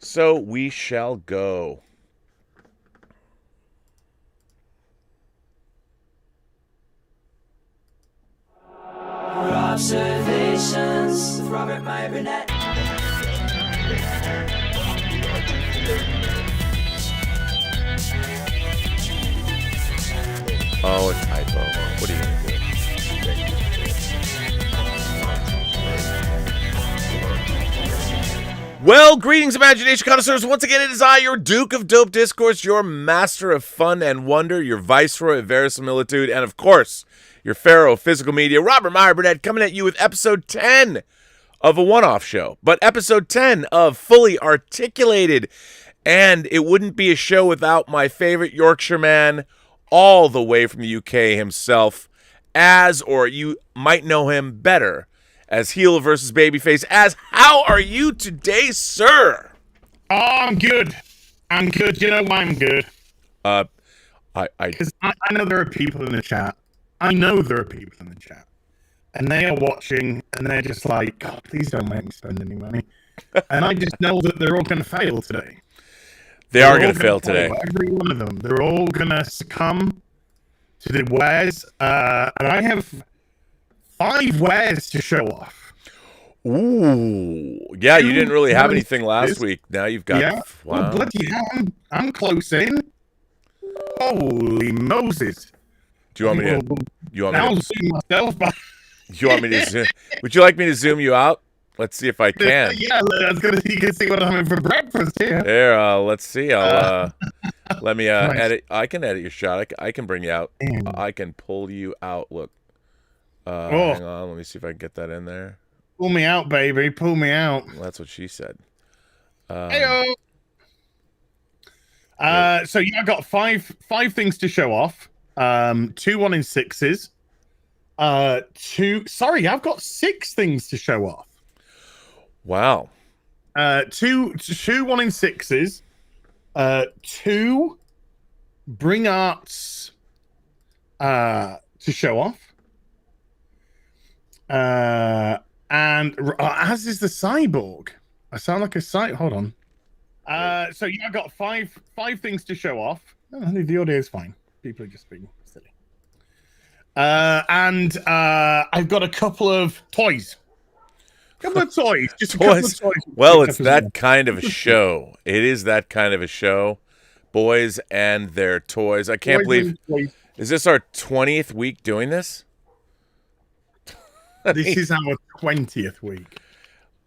So we shall go. Observations with Robert Meyer Burnett. Oh, a typo. What are you going to do? Well, greetings, imagination connoisseurs. Once again, it is I, your Duke of Dope Discourse, your master of fun and wonder, your viceroy of verisimilitude, and of course, your pharaoh of physical media, Robert Meyer Burnett, coming at you with episode 10 of a one-off show, but episode 10 of Fully Articulated. And it wouldn't be a show without my favorite Yorkshire man, all the way from the UK himself, or you might know him better as HeelsvsBabyFace. How are you today, sir? Oh, I'm good. I'm good. You know why I'm good? Because I know there are people in the chat. And they are watching, and they're just like, God, please don't make me spend any money. And I just know that they're all going to fail today. They are going to fail today. Every one of them. They're all going to succumb to the wares. And I have 5 wares to show off. Ooh. Yeah, you didn't really have anything last week. Now you've got... Yeah. Wow. Well, bloody hell, I'm close in. Holy Moses. Do you want me to... I'll zoom myself back. You want me to zoom? Would you like me to zoom you out? Let's see if I can. Yeah, you can see what I'm having for breakfast here. There, let's see. Let me edit. I can edit your shot. I can bring you out. I can pull you out. Look. Hang on. Let me see if I can get that in there. Pull me out, baby. Pull me out. Well, that's what she said. Heyo. So yeah, I got five things to show off. 2 1-in-6s. I've got 6 things to show off. Wow. 2 1-in-6s. 2 bring arts to show off. And as is the cyborg. I sound like a hold on. So yeah, I got five things to show off. Oh, the audio is fine. People are just being silly. And I've got a couple of toys. Just toys. A couple of toys. Well, it's that kind of a show. It is that kind of a show. Boys and their toys. I can't believe. Is this our 20th week doing this? This is our 20th week.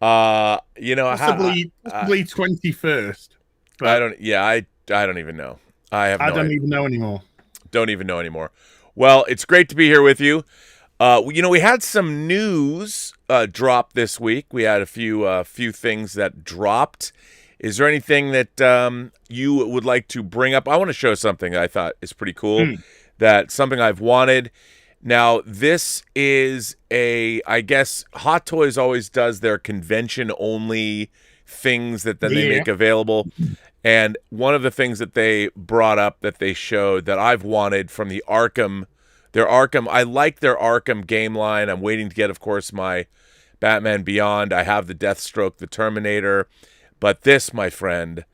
Possibly 21st. But I don't. Yeah, I don't even know. I don't even know anymore. Don't even know anymore. Well, it's great to be here with you. We had some news drop this week. We had a few things that dropped. Is there anything that you would like to bring up? I want to show something I thought is pretty cool. That something I've wanted. Now, this is I guess Hot Toys always does their convention-only things that then they make available. And one of the things that they brought up that they showed that I've wanted from their Arkham, I like their Arkham game line. I'm waiting to get, of course, my Batman Beyond. I have the Deathstroke, the Terminator. But this, my friend,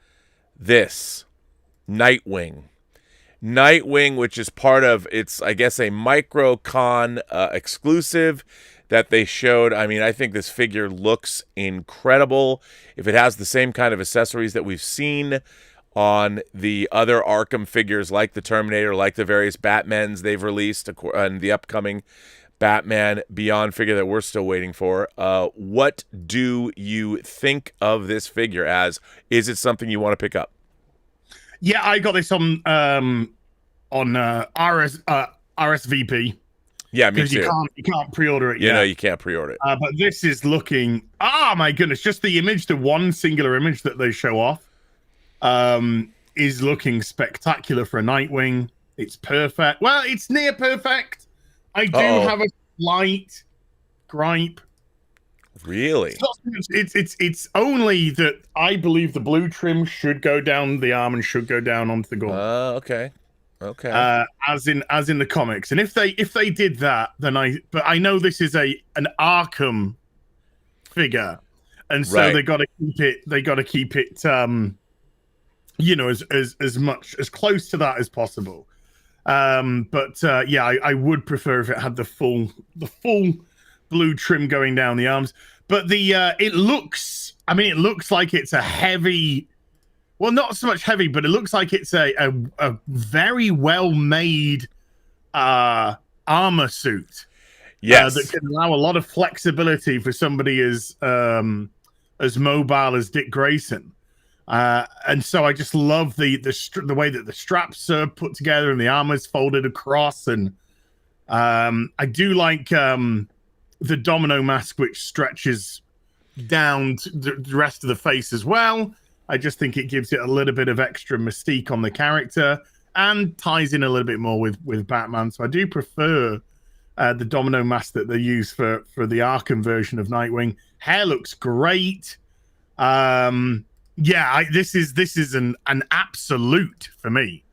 Nightwing, which is part of, it's, I guess, a MicroCon exclusive that they showed. I mean, I think this figure looks incredible. If it has the same kind of accessories that we've seen on the other Arkham figures, like the Terminator, like the various Batmans they've released, and the upcoming Batman Beyond figure that we're still waiting for. What do you think of this figure? Is it something you want to pick up? Yeah, I got this on RSVP. Yeah, me too. You can't pre-order it yet. No, you can't pre-order it. But this is looking... Oh, my goodness. Just the image, the one singular image that they show off is looking spectacular for a Nightwing. It's perfect. Well, it's near perfect. I do have a slight gripe. Really? It's only that I believe the blue trim should go down the arm and should go down onto the gauntlet. Okay. As in the comics. And if they did that, then I know this is an Arkham figure, and so Right. they got to keep it. They got to keep it. You know, as much as close to that as possible. But yeah, I would prefer if it had the full blue trim going down the arms. But the it looks like it's a heavy, well, not so much heavy, but it looks like it's a very well made armor suit. Yes. That can allow a lot of flexibility for somebody as mobile as Dick Grayson. And so I just love the way that the straps are put together and the armor's folded across. And I do like the domino mask, which stretches down to the rest of the face as well. I just think it gives it a little bit of extra mystique on the character and ties in a little bit more with Batman. So I do prefer the domino mask that they use for the Arkham version of Nightwing. Hair looks great. Yeah, this is an absolute for me.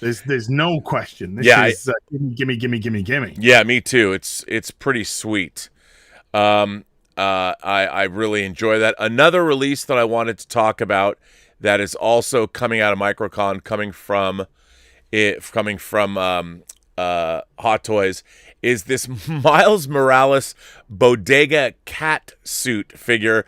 There's no question. This is gimme. Yeah, me too. It's pretty sweet. I really enjoy that. Another release that I wanted to talk about that is also coming out of Microcon, coming from Hot Toys, is this Miles Morales Bodega cat suit figure.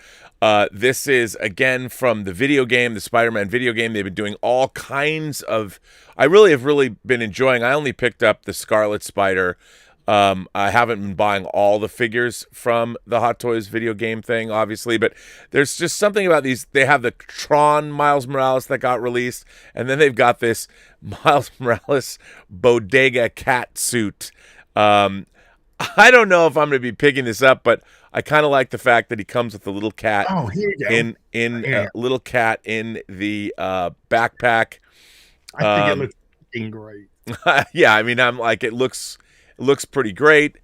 This is, again, from the video game, the Spider-Man video game. They've been doing all kinds of... I have really been enjoying... I only picked up the Scarlet Spider. I haven't been buying all the figures from the Hot Toys video game thing, obviously, but there's just something about these. They have the Tron Miles Morales that got released, and then they've got this Miles Morales Bodega cat suit. I don't know if I'm going to be picking this up, but I kind of like the fact that he comes with a little cat. Oh, here you go. Little cat in the backpack. I think it looks fucking great. Yeah, I mean, I'm like, it looks pretty great.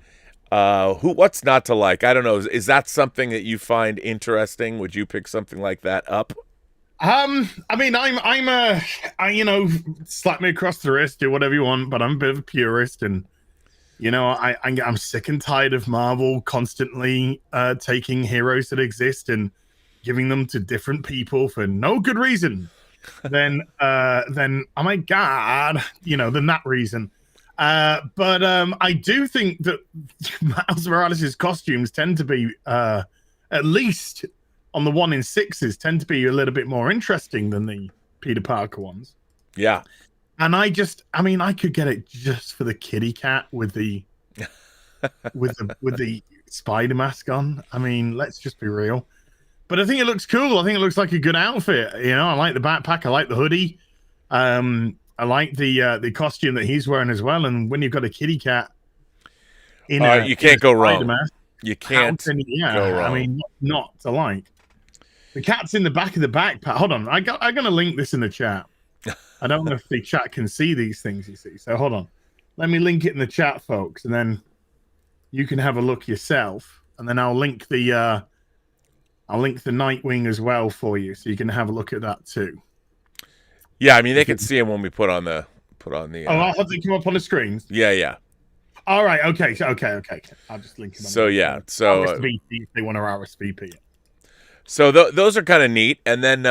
What's not to like? I don't know. Is that something that you find interesting? Would you pick something like that up? I mean, I'm slap me across the wrist, do whatever you want, but I'm a bit of a purist, and I'm sick and tired of Marvel constantly taking heroes that exist and giving them to different people for no good reason. Then oh my god, then that reason. But I do think that Miles Morales' costumes tend to be, at least on the 1 in 6s, tend to be a little bit more interesting than the Peter Parker ones. Yeah. And I could get it just for the kitty cat with the with the spider mask on. I mean, let's just be real. But I think it looks cool. I think it looks like a good outfit. I like the backpack. I like the hoodie. I like the costume that he's wearing as well. And when you've got a kitty cat, you can't go wrong. You can't go wrong. I mean, not to like. The cat's in the back of the backpack. Hold on, I'm gonna link this in the chat. I don't know if the chat can see these things. You see, so hold on. Let me link it in the chat, folks, and then you can have a look yourself. And then I'll link the Nightwing as well for you, so you can have a look at that too. Yeah, I mean, they can see him when we put on the. I'll have to come up on the screens. Yeah. All right. Okay. I'll just link him. So yeah. So RSVP if they want to RSVP it. So those are kind of neat. And then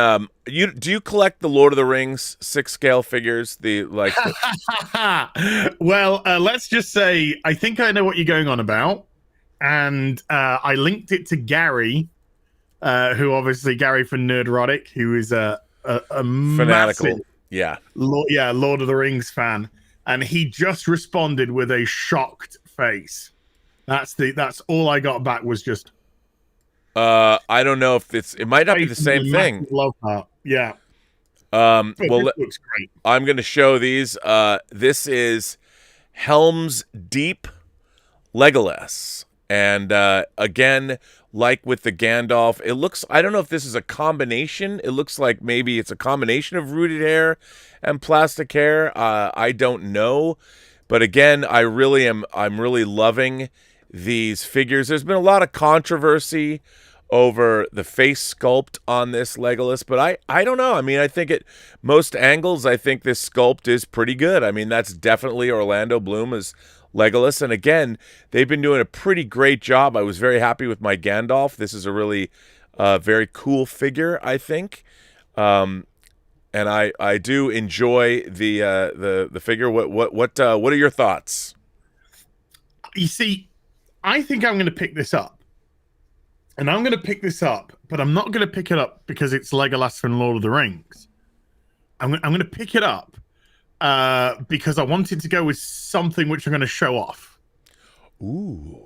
do you collect the Lord of the Rings 6-scale figures? Well, let's just say I think I know what you're going on about, and I linked it to Gary, who obviously Gary from Nerdrotic, who is a fanatical, Lord of the Rings fan, and he just responded with a shocked face. That's all I got back was just. I don't know if it might not be the same thing. Love that. Yeah. Well, it looks great. I'm going to show these. This is Helm's Deep Legolas. And again, like with the Gandalf, it looks, I don't know if this is a combination. It looks like maybe it's a combination of rooted hair and plastic hair. I don't know. But again, I'm really loving these figures. There's been a lot of controversy over the face sculpt on this Legolas, but I don't know. I mean, I think at most angles, I think this sculpt is pretty good. I mean, that's definitely Orlando Bloom as Legolas. And again, they've been doing a pretty great job. I was very happy with my Gandalf. This is a really Very cool figure, I think. And I do enjoy the figure. What are your thoughts? You see, I think I'm going to pick this up. And I'm going to pick this up, but I'm not going to pick it up because it's Legolas from Lord of the Rings. I'm going to pick it up because I wanted to go with something which I'm going to show off. Ooh.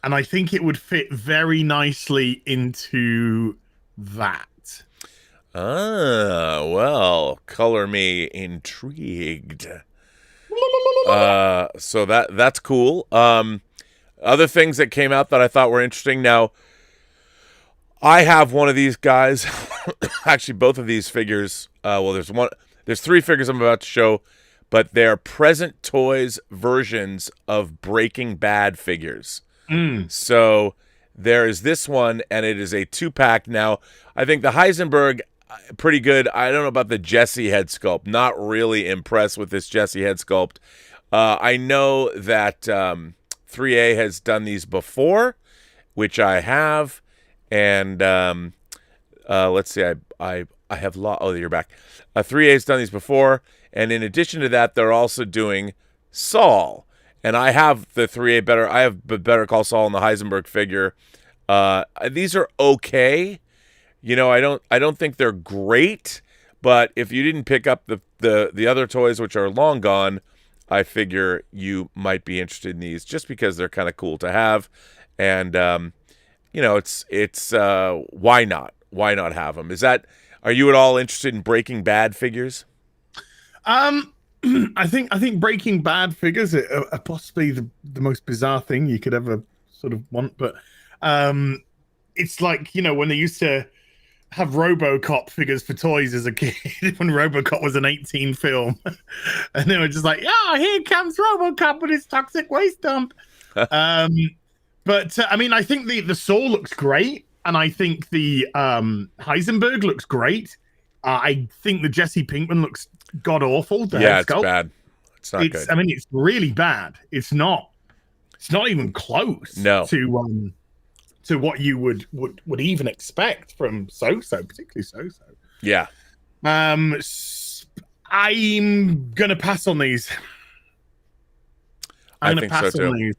And I think it would fit very nicely into that. Ah, well, color me intrigued. So that's cool. Other things that came out that I thought were interesting. Now, I have one of these guys. Actually, both of these figures. Well, there's three figures I'm about to show, but they're present toys versions of Breaking Bad figures. So there is this one, and it is a 2-pack. Now, I think the Heisenberg, pretty good. I don't know about the Jesse head sculpt. Not really impressed with this Jesse head sculpt. I know that 3A has done these before, which I have, and let's see. I have lost. Oh, you're back. 3A has done these before, and in addition to that, they're also doing Saul. And I have the 3A better. I have Better Call Saul and the Heisenberg figure. These are okay. You know, I don't think they're great, but if you didn't pick up the other toys, which are long gone, I figure you might be interested in these just because they're kind of cool to have, and you know, it's why not? Why not have them? Are you at all interested in Breaking Bad figures? I think Breaking Bad figures are possibly the most bizarre thing you could ever sort of want, but it's like, you know, when they used to have RoboCop figures for toys as a kid when RoboCop was an 18 film, and they were just like, "Oh, here comes RoboCop with his toxic waste dump." But I mean, I think the Saul looks great, and I think the Heisenberg looks great. I think the Jesse Pinkman looks god awful. Yeah, it's bad. It's not good. I mean, it's really bad. It's not even close. No. To what you would even expect from So-So, particularly So-So. Yeah. I'm gonna pass on these. I'm gonna pass on these.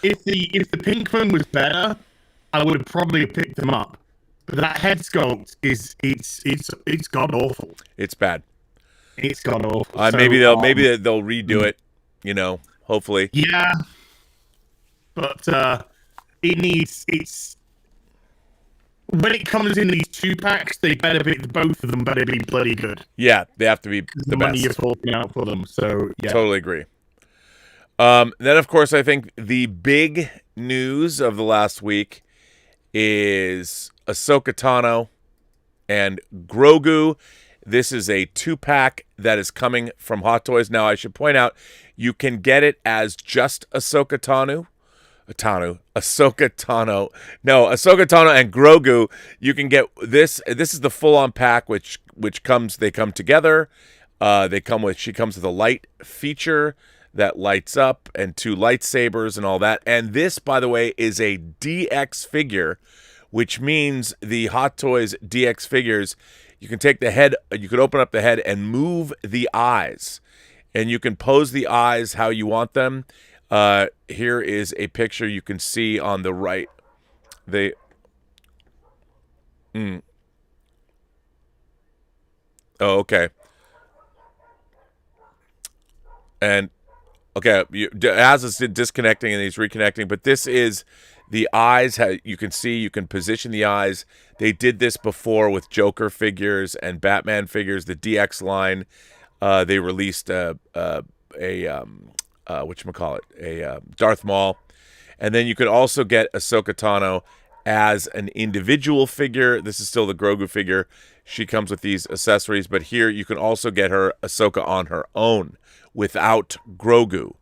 If the Pinkman was better, I would have probably picked them up. But that head sculpt it's god awful. It's bad. It's god awful. Maybe they'll redo it. You know, hopefully. Yeah. But it's when it comes in these 2-packs, both of them better be bloody good. Yeah, they have to be the money best. you're forking out for them. So yeah, totally agree. Then of course I think the big news of the last week is Ahsoka Tano and Grogu. This is a 2-pack that is coming from Hot Toys. Now I should point out you can get it as just Ahsoka Tano. Ahsoka Tano. No, Ahsoka Tano and Grogu. You can get this. This is the full-on pack, which they come together. She comes with a light feature that lights up and 2 lightsabers and all that. And this, by the way, is a DX figure, which means the Hot Toys DX figures, you can take the head, you can open up the head and move the eyes, and you can pose the eyes how you want them. Here is a picture you can see on the right. Oh, okay. And okay, Az is disconnecting and he's reconnecting, but this is the eyes. You can see, you can position the eyes. They did this before with Joker figures and Batman figures. The DX line, they released whatchamacallit, a Darth Maul. And then you could also get Ahsoka Tano as an individual figure. This is still the Grogu figure. She comes with these accessories, but here you can also get her Ahsoka on her own without Grogu.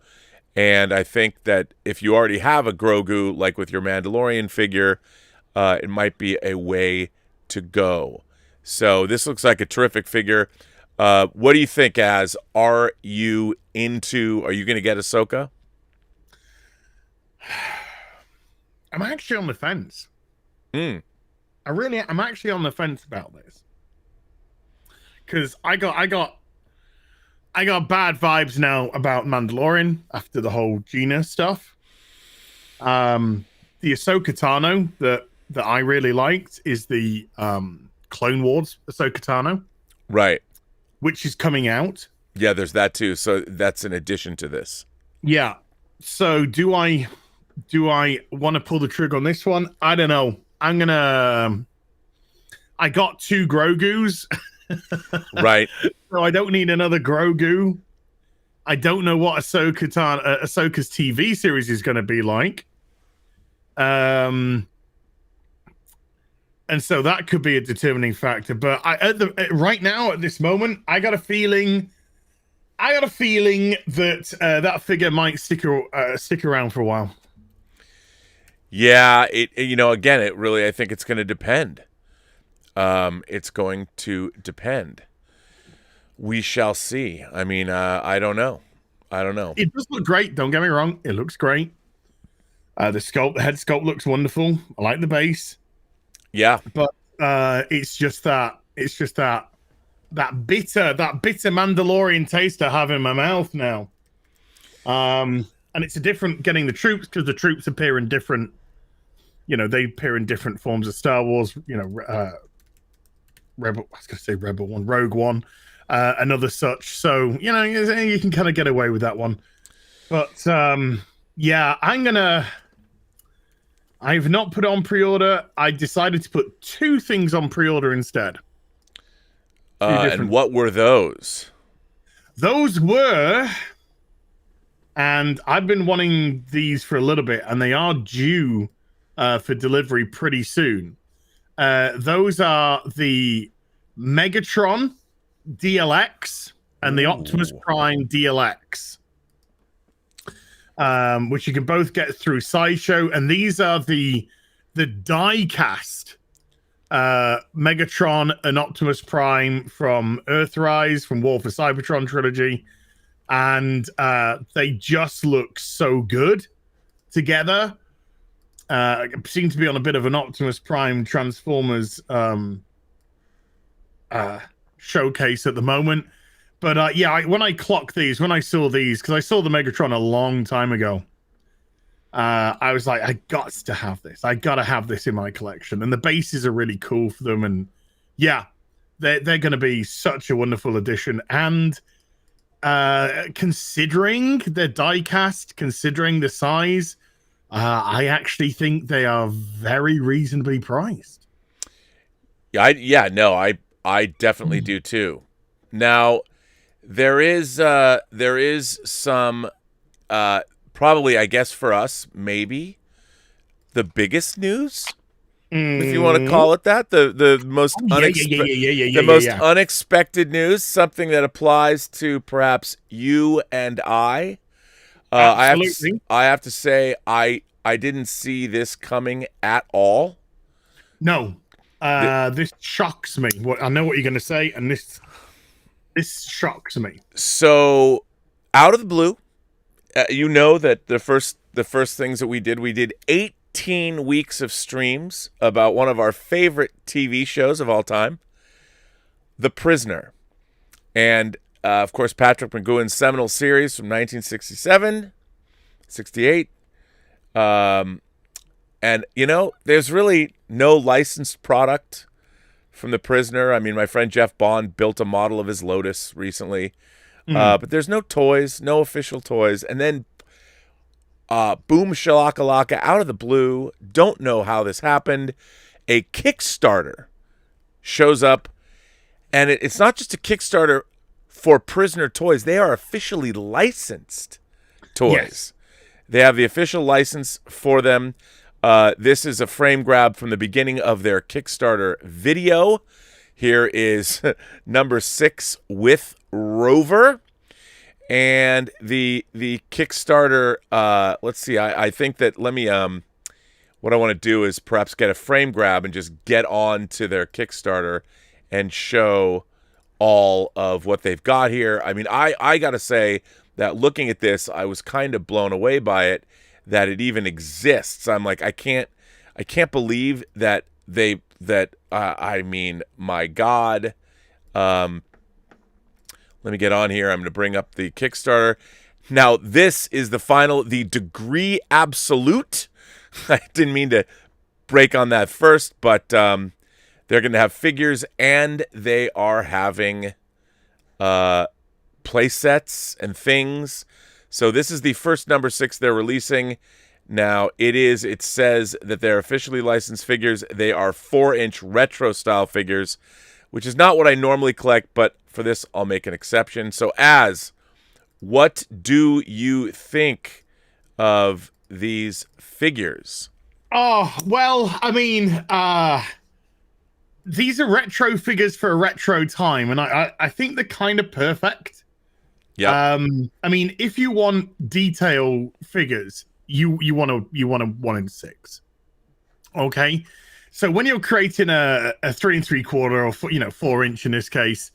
And I think that if you already have a Grogu, like with your Mandalorian figure, it might be a way to go. So this looks like a terrific figure. What do you think, Az? Are you going to get Ahsoka? I'm actually on the fence. I'm actually on the fence about this because I got bad vibes now about Mandalorian after the whole Gina stuff. The Ahsoka Tano that I really liked is the Clone Wars Ahsoka Tano, Right. which is coming out. Yeah, there's that too. So that's an addition to this. Yeah. So do I want to pull the trigger on this one? I don't know. I got 2 Grogus. Right. So I don't need another Grogu. I don't know what Ahsoka's TV series is going to be like. And so that could be a determining factor. But right now, at this moment, I got a feeling that that figure might stick around for a while. Yeah, again, I think it's going to depend. It's going to depend. We shall see. I mean, I don't know. It does look great. Don't get me wrong. It looks great. The head sculpt looks wonderful. I like the base. Yeah. But it's just that bitter Mandalorian taste I have in my mouth now. And it's a different getting the troops because the troops appear in different, they appear in different forms of Star Wars, Rebel, I was going to say Rebel One, Rogue One, another such. So, you can kind of get away with that one. But, yeah, I've not put on pre-order. I decided to put 2 things on pre-order instead. And what were those? Those were, and I've been wanting these for a little bit, and they are due for delivery pretty soon. Those are the Megatron DLX and the Optimus Prime DLX, which you can both get through Sideshow. And these are the die-cast Megatron and Optimus Prime from Earthrise, from War for Cybertron trilogy. And they just look so good together. Seem to be on a bit of an Optimus Prime Transformers showcase at the moment. But yeah, when I saw these, because I saw the Megatron a long time ago, I was like, I got to have this. I got to have this in my collection. And the bases are really cool for them. And yeah, they're going to be such a wonderful addition. And considering their die cast, considering the size, I actually think they are very reasonably priced. I definitely do too. Now, there is some probably, I guess for us, maybe the biggest news, if you want to call it that, the most unexpected news, something that applies to perhaps you and I. I have to say, I didn't see this coming at all. No, this shocks me. I know what you're going to say, and this shocks me. So, out of the blue, that the first things that we did 18 weeks of streams about one of our favorite TV shows of all time, The Prisoner, and of course Patrick McGowan's seminal series from 1967, 68. And there's really no licensed product from The Prisoner. I mean, my friend Jeff Bond built a model of his Lotus recently. But there's no toys, no official toys. And then boom shalakalaka, out of the blue, don't know how this happened, a Kickstarter shows up. And it's not just a Kickstarter for Prisoner toys. They are officially licensed toys. Yes. They have the official license for them. This is a frame grab from the beginning of their Kickstarter video. Here is number 6 with Rover. And the Kickstarter, let's see, I think that what I want to do is perhaps get a frame grab and just get on to their Kickstarter and show all of what they've got here. I mean, I got to say that looking at this, I was kind of blown away by it, that it even exists. I'm like, I can't believe that they I mean, my God. Let me get on here. I'm going to bring up the Kickstarter. Now, this is the degree absolute. I didn't mean to break on that first, but they're going to have figures, and they are having play sets and things. So this is the first number 6 they're releasing. Now, it says that they're officially licensed figures. They are 4-inch retro style figures, which is not what I normally collect, but for this, I'll make an exception. So, what do you think of these figures? Oh, well, I mean, these are retro figures for a retro time, and I think they're kind of perfect. Yeah. I mean, if you want detail figures, you want a 1 in 6. Okay. So when you're creating a 3 3/4 or 4-inch in this case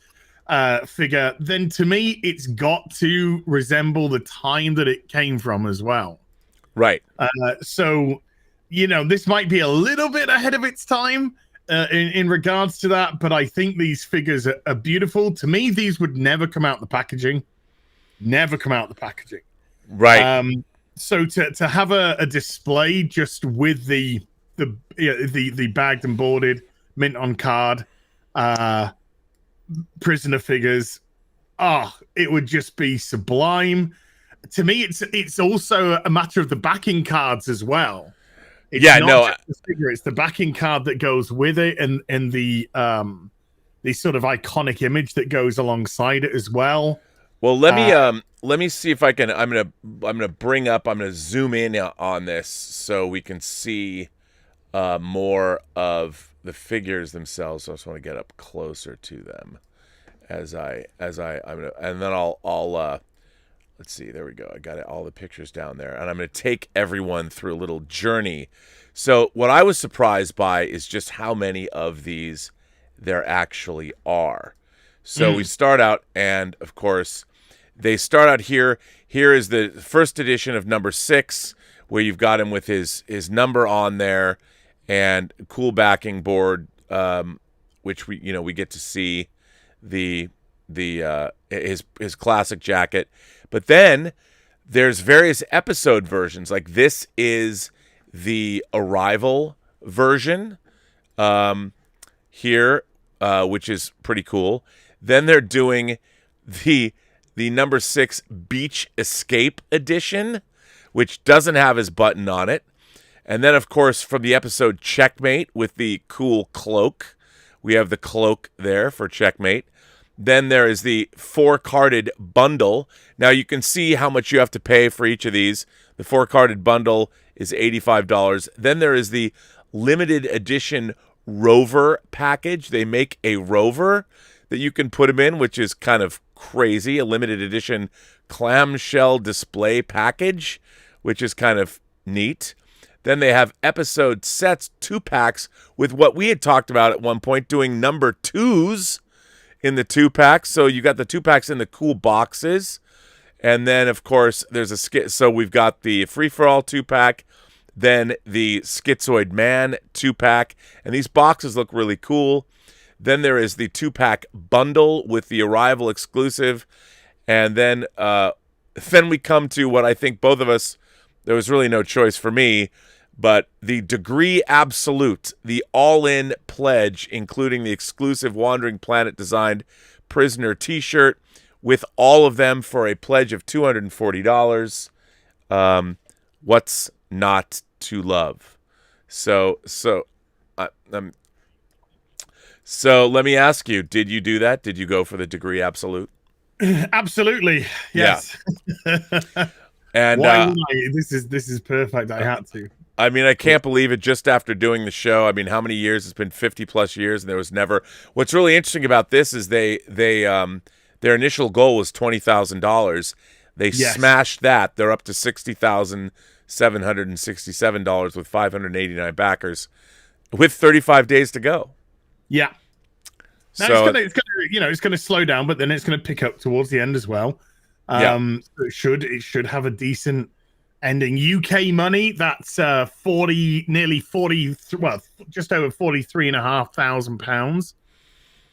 figure, then to me it's got to resemble the time that it came from as well. Right. So this might be a little bit ahead of its time in regards to that, but I think these figures are beautiful. To me, these would never come out the packaging. Never come out the packaging. Right. So to have a display just with the bagged and boarded mint on card prisoner figures, it would just be sublime. To me, it's also a matter of the backing cards as well. It's not just the figure, it's the backing card that goes with it, and the sort of iconic image that goes alongside it as well. Well, let me see if I can. I'm gonna zoom in on this so we can see more of the figures themselves. So I just want to get up closer to them and then I'll let's see. There we go. I got all the pictures down there, and I'm gonna take everyone through a little journey. So what I was surprised by is just how many of these there actually are. So we start out, and of course, they start out here. Here is the first edition of number 6, where you've got him with his number on there, and cool backing board, which we get to see his classic jacket. But then there's various episode versions. Like this is the Arrival version here, which is pretty cool. Then they're doing the number 6 Beach Escape edition, which doesn't have his button on it. And then, of course, from the episode Checkmate with the cool cloak, we have the cloak there for Checkmate. Then there is the 4-carded bundle. Now you can see how much you have to pay for each of these. The 4-carded bundle is $85. Then there is the limited edition Rover package. They make a Rover that you can put them in, which is kind of crazy. A limited edition clamshell display package, which is kind of neat. Then they have episode sets, 2-packs, with what we had talked about at one point, doing number 2s in the 2-packs. So you got the 2-packs in the cool boxes. And then, of course, there's a skit. So we've got the free-for-all 2-pack, then the Schizoid Man 2-pack. And these boxes look really cool. Then there is the 2-pack bundle with the Arrival exclusive. And then we come to what I think both of us, there was really no choice for me, but the Degree Absolute, the all-in pledge, including the exclusive Wandering Planet designed Prisoner t-shirt, with all of them for a pledge of $240. What's not to love? So let me ask you, did you do that? Did you go for the Degree Absolute? Absolutely. Yes. Yeah. And this is perfect. I had to. I mean, I can't believe it just after doing the show. I mean, how many years? It's been 50 plus years, and there was never. What's really interesting about this is their initial goal was $20,000. They smashed that. They're up to $60,767 with 589 backers, with 35 days to go. Yeah. Now it's gonna slow down, but then it's gonna pick up towards the end as well. So it should have a decent And in UK money, that's 40, nearly 40, well, just over £43,500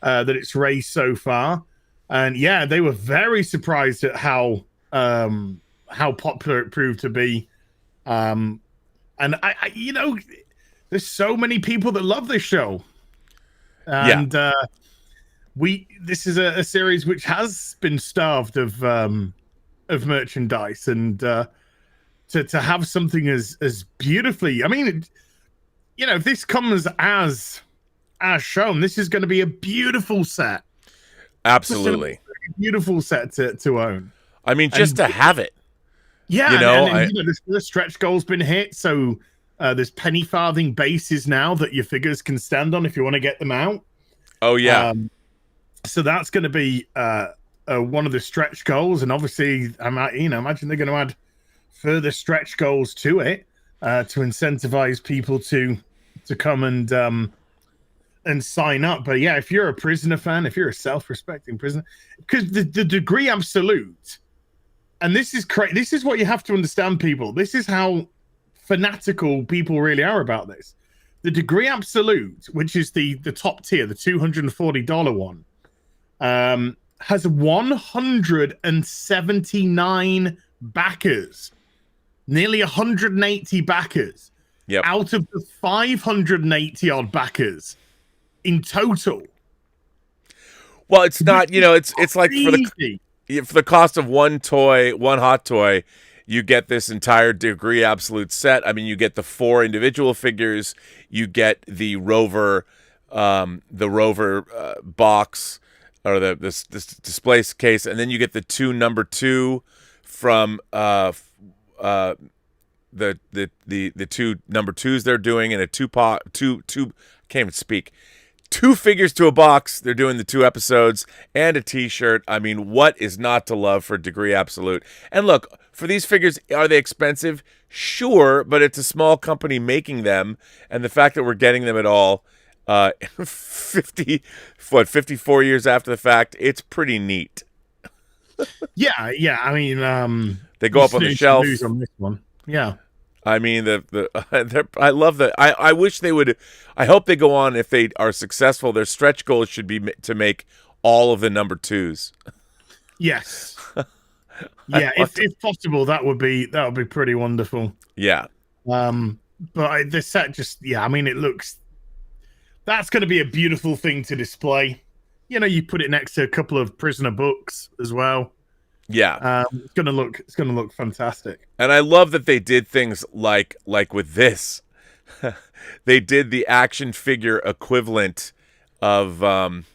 that it's raised so far. And yeah, they were very surprised at how popular it proved to be. And I you know, there's so many people that love this show. And this is a series which has been starved of merchandise, and to have something as beautifully, I mean, you know, if this comes as shown, this is going to be a beautiful set. Absolutely. Beautiful set to own. I mean, just to have it. Yeah, you know, and you know, the stretch goal's been hit, so there's penny farthing bases now that your figures can stand on if you want to get them out. Oh yeah. So that's going to be one of the stretch goals, and obviously, imagine they're going to add further stretch goals to it to incentivize people to come and sign up. But yeah, if you're a Prisoner fan, if you're a self-respecting prisoner, because the degree absolute, and this is what you have to understand, people. This is how fanatical people really are about this. The degree absolute, which is the top tier, the $240 one, has 179 backers, nearly 180 backers, out of the 580 odd backers in total. Well, it's not, you know, it's like for the cost of one hot toy, you get this entire degree absolute set. I mean, you get the 4 individual figures, you get the Rover box, or this display case, and then you get the 2 number 2 from the 2 number 2s they're doing, and a two can't even speak. 2 figures to a box. They're doing the 2 episodes and a t-shirt. I mean, what is not to love for Degree Absolute? And look, for these figures, are they expensive? Sure, but it's a small company making them, and the fact that we're getting them at all 54 years after the fact, it's pretty neat. Yeah. I mean, they go up on the shelf. On this one. Yeah. I mean, I love that. I wish they would. I hope they go on. If they are successful, their stretch goal should be to make all of the number 2s. Yes. Yeah, if possible, that would be pretty wonderful. Yeah. But the set just, I mean, it looks. That's going to be a beautiful thing to display. You know, you put it next to a couple of Prisoner books as well. Yeah, it's gonna look fantastic. And I love that they did things like with this, they did the action figure equivalent of the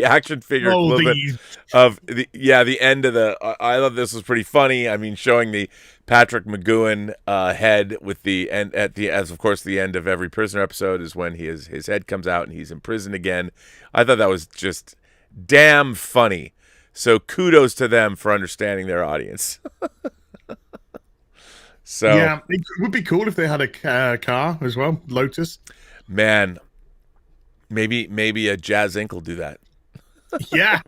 action figure equivalent of the end of the. I thought this was pretty funny. I mean, showing the Patrick McGowan head with the end as of course the end of every Prisoner episode is when his head comes out and he's in prison again. I thought that was just damn funny. So kudos to them for understanding their audience. So yeah, it would be cool if they had a car as well, Lotus. Man, maybe a Jazz Inc. will do that. Yeah.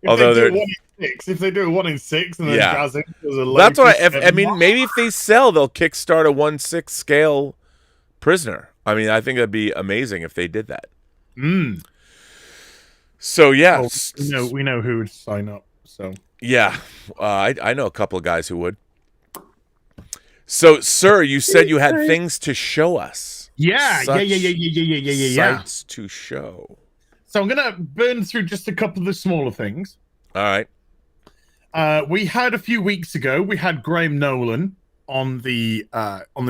Although they're 1 in 6, if they do a 1 in 6, and then Jazz Inc. does a Lotus. That's what I mean. Maybe if they sell, they'll kickstart a 1/6 scale Prisoner. I mean, I think that'd be amazing if they did that. So yeah, we know who would sign up. So yeah, I know a couple of guys who would. So, sir, you said you had things to show us. Yeah. Sights to show. So I'm gonna burn through just a couple of the smaller things. All right. We had a few weeks ago. We had Graham Nolan on the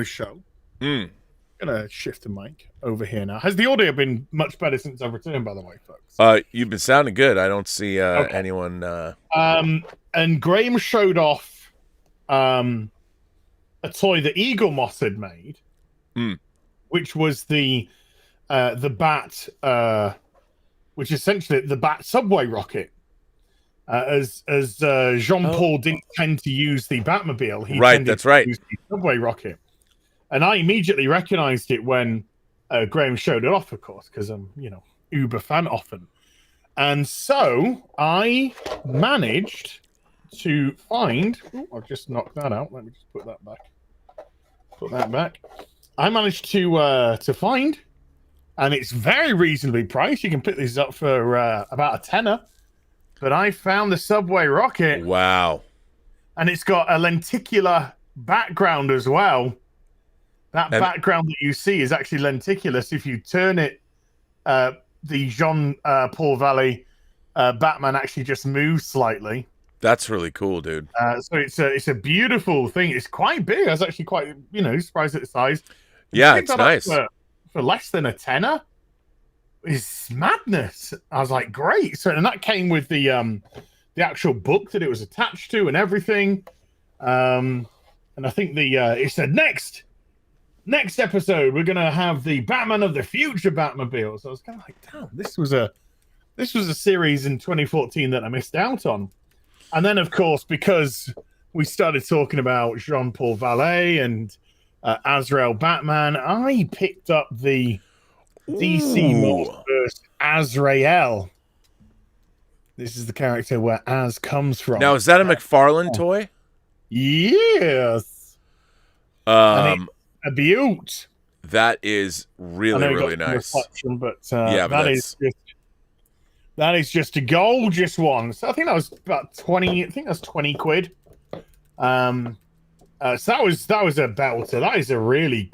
show. Gonna shift the mic over here now. Has the audio been much better since I've returned, by the way, folks? You've been sounding good. I don't see anyone. And Graham showed off a toy that Eaglemoss had made, which was the Bat, which essentially the Bat subway rocket. As Jean-Paul didn't tend to use the Batmobile, he tended to use the subway rocket. And I immediately recognized it when Graham showed it off, of course, because I'm, uber fan often. And so I managed to find. Oh, I've just knocked that out. Let me just put that back. Put that back. I managed to find, and it's very reasonably priced. You can pick these up for about a tenner. But I found the Subway Rocket. Wow. And it's got a lenticular background as well. That background that you see is actually lenticular. So if you turn it, the Jean Paul Valley Batman actually just moves slightly. That's really cool, dude. So it's a beautiful thing. It's quite big. I was actually quite surprised at the size. Yeah, it's nice. For less than a tenner is madness. I was like, great. So and that came with the actual book that it was attached to and everything. And I think it said next episode we're gonna have the Batman of the Future Batmobile. So I was kind of like, damn, this was a series in 2014 that I missed out on. And then of course, because we started talking about Jean-Paul Valley and Azrael Batman, I picked up the DC Multiverse Azrael. This is the character where Az comes from. Now, is that a McFarlane toy? Yes. And a beaut. That is really nice. But that is just a gorgeous one. So I think that was about 20. I think that's 20 quid. So that was a belter.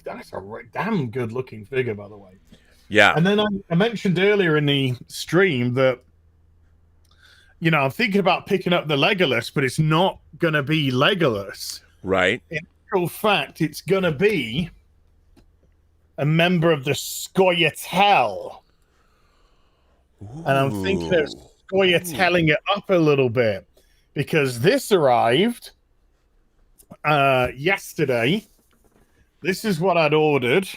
That's a damn good looking figure, by the way. Yeah. And then I mentioned earlier in the stream that I'm thinking about picking up the Legolas, but it's not gonna be Legolas. Right. In actual fact, it's gonna be a member of the Scoia'tael. And I'm thinking of Scoia'tailing it up a little bit because this arrived yesterday. This is what I'd ordered,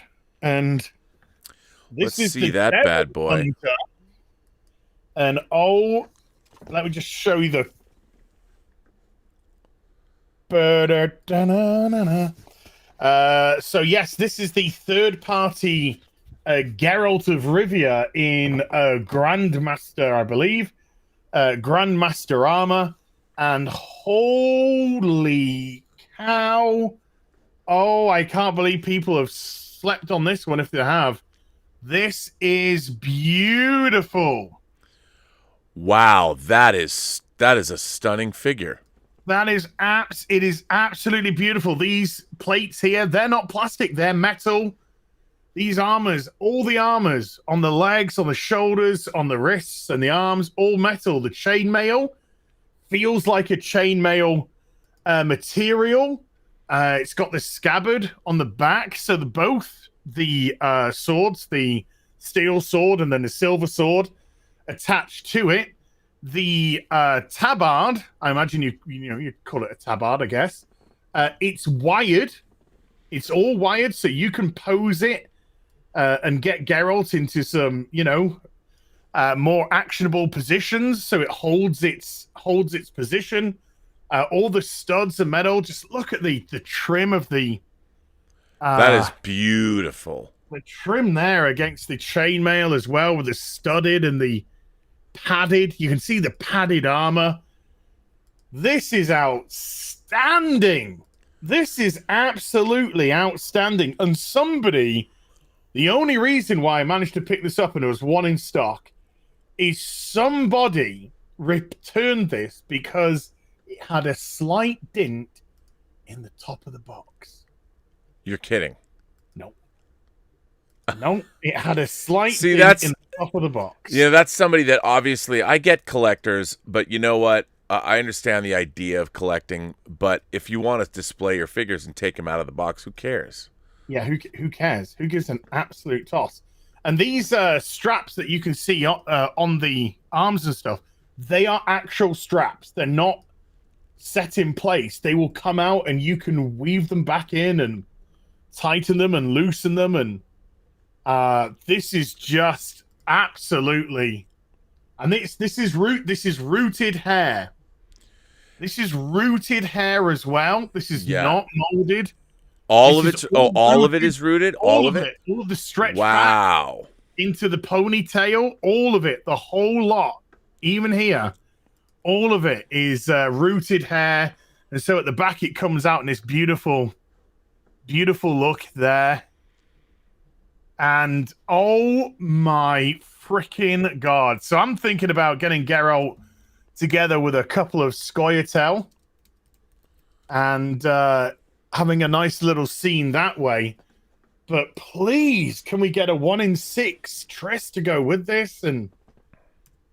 and this is the that bad boy. Hunter. And let me just show you the. So yes, this is the third-party Geralt of Rivia in Grandmaster, I believe, Grandmaster armor, and holy cow! Oh, I can't believe people have slept on this one. If they have, this is beautiful. Wow, that is a stunning figure. It is absolutely beautiful. These plates here, they're not plastic, they're metal. These armors, all the armors on the legs, on the shoulders, on the wrists and the arms, all metal. The chainmail feels like a chainmail material. It's got the scabbard on the back, so both the swords, the steel sword and then the silver sword, attached to it. The tabard, I imagine you call it a tabard, I guess. It's wired. It's all wired, so you can pose it and get Geralt into some, more actionable positions. So it holds its position. All the studs are metal. Just look at the trim of the. That is beautiful. The trim there against the chainmail as well, with the studded and the padded. You can see the padded armor. This is outstanding. This is absolutely outstanding. And the only reason why I managed to pick this up and there was one in stock is somebody returned this because it had a slight dent in the top of the box. You're kidding. No, it had a slight dent in the top of the box. Yeah, that's somebody that obviously I get collectors, but you know what? I understand the idea of collecting, but if you want to display your figures and take them out of the box, who cares? Yeah, who cares? Who gives an absolute toss? And these straps that you can see on the arms and stuff, they are actual straps. They're not set in place. They will come out and you can weave them back in and tighten them and loosen them. And this is just absolutely, and this is rooted hair. This is rooted hair as well. This is not molded. All of it is rooted. All of it. All of the stretch. Wow. Into the ponytail. All of it. The whole lot. Even here. All of it is rooted hair. And so at the back, it comes out in this beautiful, beautiful look there. And oh my freaking God. So I'm thinking about getting Geralt together with a couple of Scoia'tael and having a nice little scene that way. But please, can we get a 1 in 6 Triss to go with this? And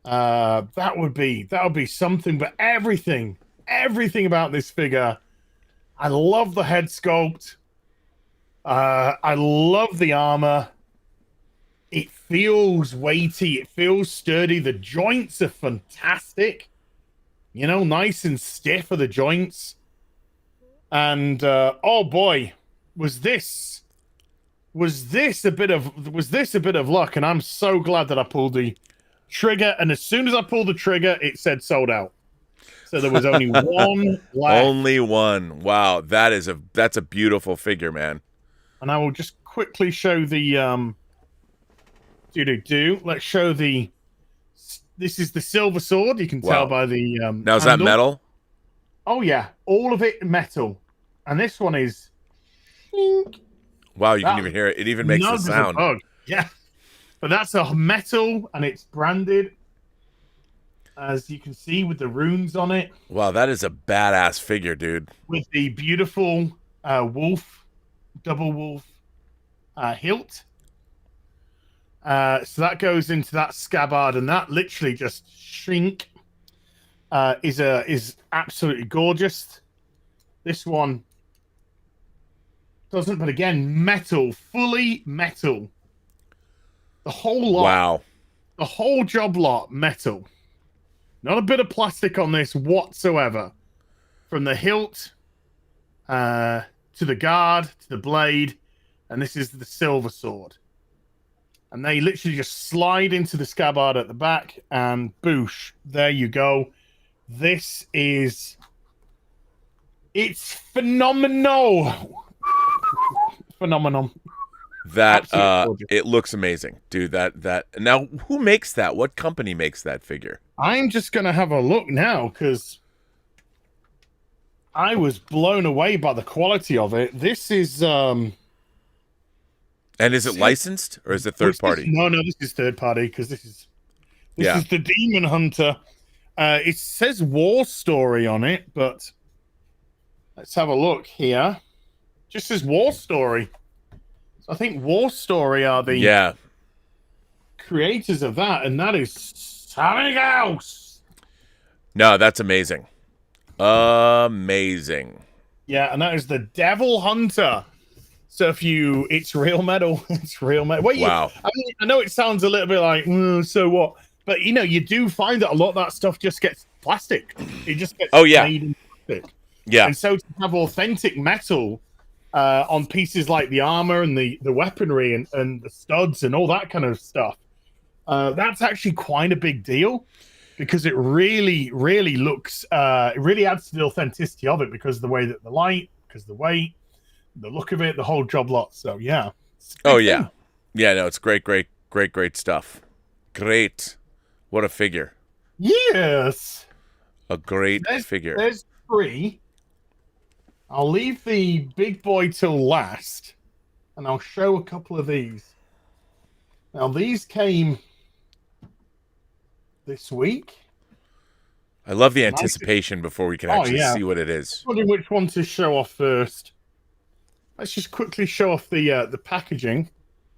that would be something. But everything about this figure, I love the head sculpt. I love the armor. It feels weighty. It feels sturdy. The joints are fantastic. You know, nice and stiff are the joints. And oh boy, was this a bit of luck? And I'm so glad that I pulled the trigger. And as soon as I pulled the trigger, it said sold out. So there was only one left. Only one. Wow, that's a beautiful figure, man. And I will just quickly show the Let's show the. This is the silver sword. You can tell by the. Now is that metal? Oh yeah, all of it metal, and this one is. Wow, you can even hear it. It even makes the sound. Yeah, but that's a metal, and it's branded, as you can see with the runes on it. Wow, that is a badass figure, dude. With the beautiful wolf, double wolf hilt. So that goes into that scabbard, and that literally just is absolutely gorgeous. This one doesn't, but again, metal, fully metal. The whole lot. Wow. The whole job lot, metal. Not a bit of plastic on this whatsoever. From the hilt to the guard to the blade, and this is the silver sword. And they literally just slide into the scabbard at the back, and boosh, there you go. It's phenomenal. Phenomenal. That it looks amazing, dude. That now, who makes that? What company makes that figure? I'm just gonna have a look now because I was blown away by the quality of it. This is And is it licensed or is it third party? No, this is third party because this is the Demon Hunter. It says War Story on it, but let's have a look here. Just says War Story. So I think War Story are the creators of that, and that is something else. No, that's amazing. Amazing. Yeah, and that is the Devil Hunter. So it's real metal. It's real metal. Well, wow. I know it sounds a little bit like, so what? But, you do find that a lot of that stuff just gets plastic. It just gets made in plastic. Yeah. And so to have authentic metal on pieces like the armor and the weaponry and the studs and all that kind of stuff, that's actually quite a big deal because it really, really looks, it really adds to the authenticity of it because of the way that the light, because the weight, the look of it, the whole job lot. So, yeah. Oh, yeah. Yeah, no, it's great stuff. Great. What a figure. Yes. A great figure. There's 3. I'll leave the big boy till last, and I'll show a couple of these. Now, these came this week. I love the anticipation before we can actually see what it is. I'm wondering which one to show off first. Let's just quickly show off the packaging.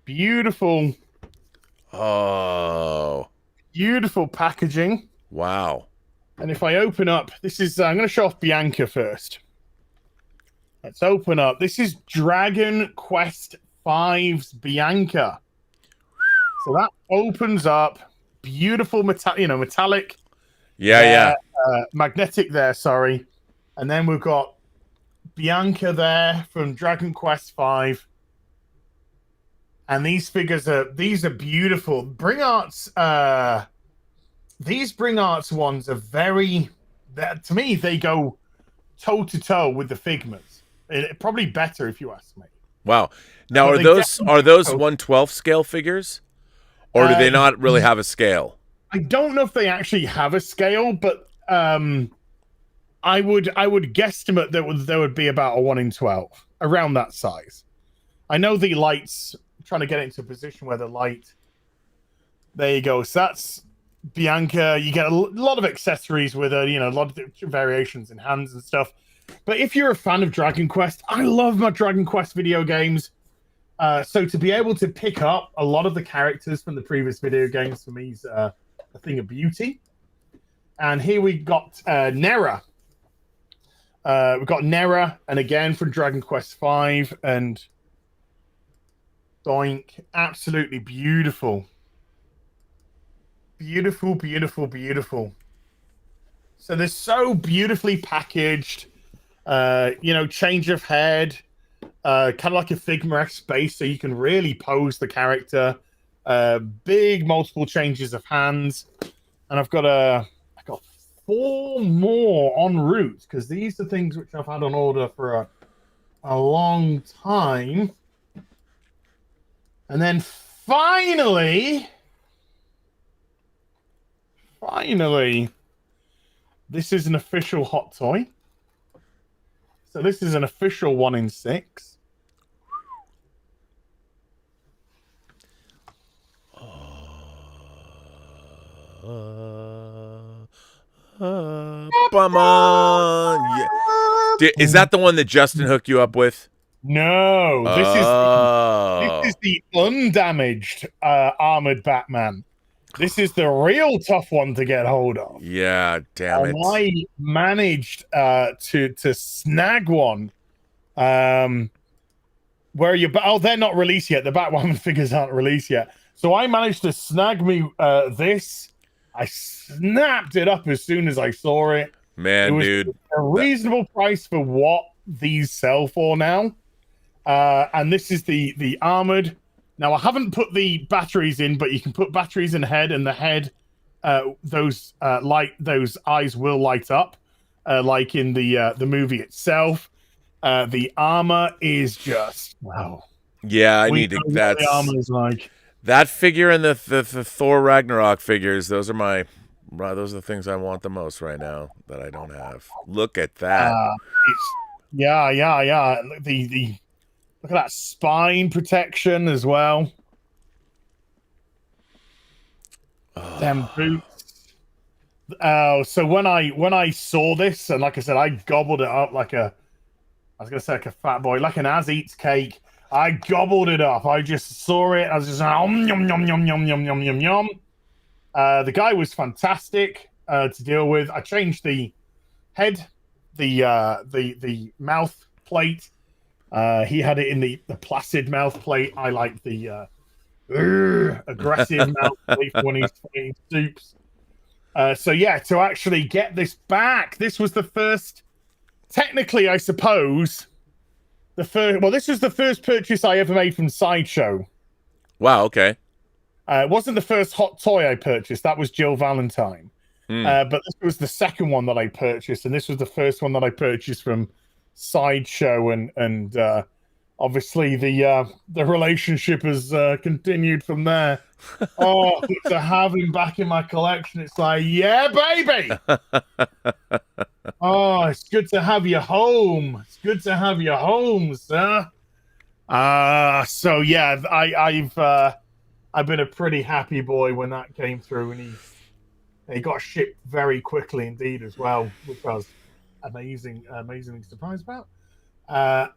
Beautiful. Oh. Beautiful packaging. Wow. And if I open up, this is, I'm going to show off Bianca first. Let's open up. This is Dragon Quest V's Bianca. So that opens up. Beautiful metallic. Yeah. Magnetic there, sorry. And then we've got Bianca there from Dragon Quest V. And these figures are beautiful. These Bring Arts ones are to me, they go toe to toe with the Figments. Probably better if you ask me. Wow. Now are those 1/12 scale figures? Or do they not really have a scale? I don't know if they actually have a scale, but I would guesstimate that there would be about a 1 in 12 around that size. I know the light's trying to get it into a position where the light. There you go. So that's Bianca. You get a lot of accessories with her. A lot of variations in hands and stuff. But if you're a fan of Dragon Quest, I love my Dragon Quest video games. So to be able to pick up a lot of the characters from the previous video games for me is a thing of beauty. And here we got Nera. We've got Nera, and again from Dragon Quest V, and Doink, absolutely beautiful. Beautiful, beautiful, beautiful. So they're so beautifully packaged. Change of head, kind of like a Figma base, so you can really pose the character. Big multiple changes of hands, and I got 4 more en route because these are things which I've had on order for a long time. And then finally, this is an official hot toy. So this is an official 1 in 6. Come on. Yeah. Is that the one that Justin hooked you up with? No, this is the undamaged armored Batman. This is the real tough one to get hold of. Yeah, damn it. And I managed to snag one. Where they're not released yet. The Batwoman figures aren't released yet. So I managed to snag me this. I snapped it up as soon as I saw it. Man, it was dude. A reasonable price for what these sell for now. And this is the armored. Now I haven't put the batteries in, but you can put batteries in the head, and the head, those eyes will light up, like in the movie itself. The armor is just wow. Yeah, I need to. That's the armor is like. That figure and the Thor Ragnarok figures. Those are the things I want the most right now that I don't have. Look at that. Yeah. The look at that spine protection as well. Them boots. So when I saw this, and like I said, I gobbled it up like a fat boy, like an as eats cake. I gobbled it up. I just saw it. I was just yum yum yum yum yum yum yum yum. The guy was fantastic to deal with. I changed the head, the mouth plate. He had it in the placid mouth plate. I like the aggressive mouth plate when he's fighting soups. So yeah, to actually get this back, this was the first. Technically, I suppose. This was the first purchase I ever made from Sideshow. Wow, okay. It wasn't the first hot toy I purchased. That was Jill Valentine. But this was the second one that I purchased, and this was the first one that I purchased from Sideshow, and obviously the relationship has continued from there. Oh, to have him back in my collection, it's like, yeah, baby. Oh, it's good to have you home. It's good to have you home, sir. So yeah, I've been a pretty happy boy when that came through, and he got shipped very quickly indeed as well, which I was amazingly surprised about.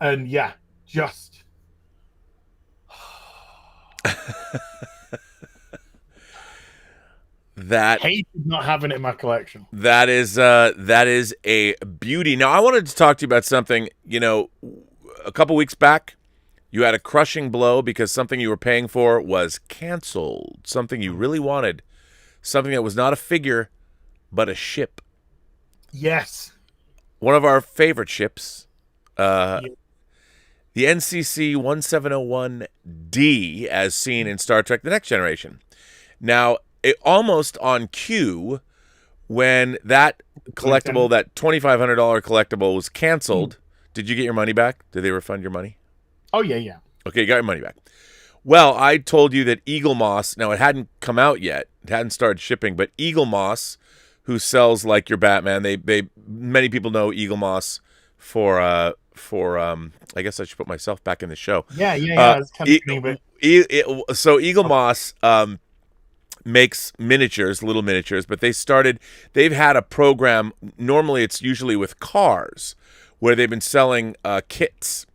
And yeah, just that hated not having it in my collection. That is a beauty. Now I wanted to talk to you about something. A couple weeks back, you had a crushing blow because something you were paying for was canceled. Something you really wanted, something that was not a figure, but a ship. Yes. One of our favorite ships, the NCC 1701D, as seen in Star Trek: The Next Generation. Now, almost on cue, when that collectible, that $2,500 collectible was canceled, did you get your money back? Did they refund your money? Oh, yeah. Okay, you got your money back. Well, I told you that Eaglemoss, now it hadn't come out yet, it hadn't started shipping, but Eaglemoss who sells like your Batman. They many people know Eaglemoss for I guess I should put myself back in the show. Yeah. It's kind of So Eaglemoss makes miniatures, little miniatures, but they've had a program. Normally it's usually with cars, where they've been selling kits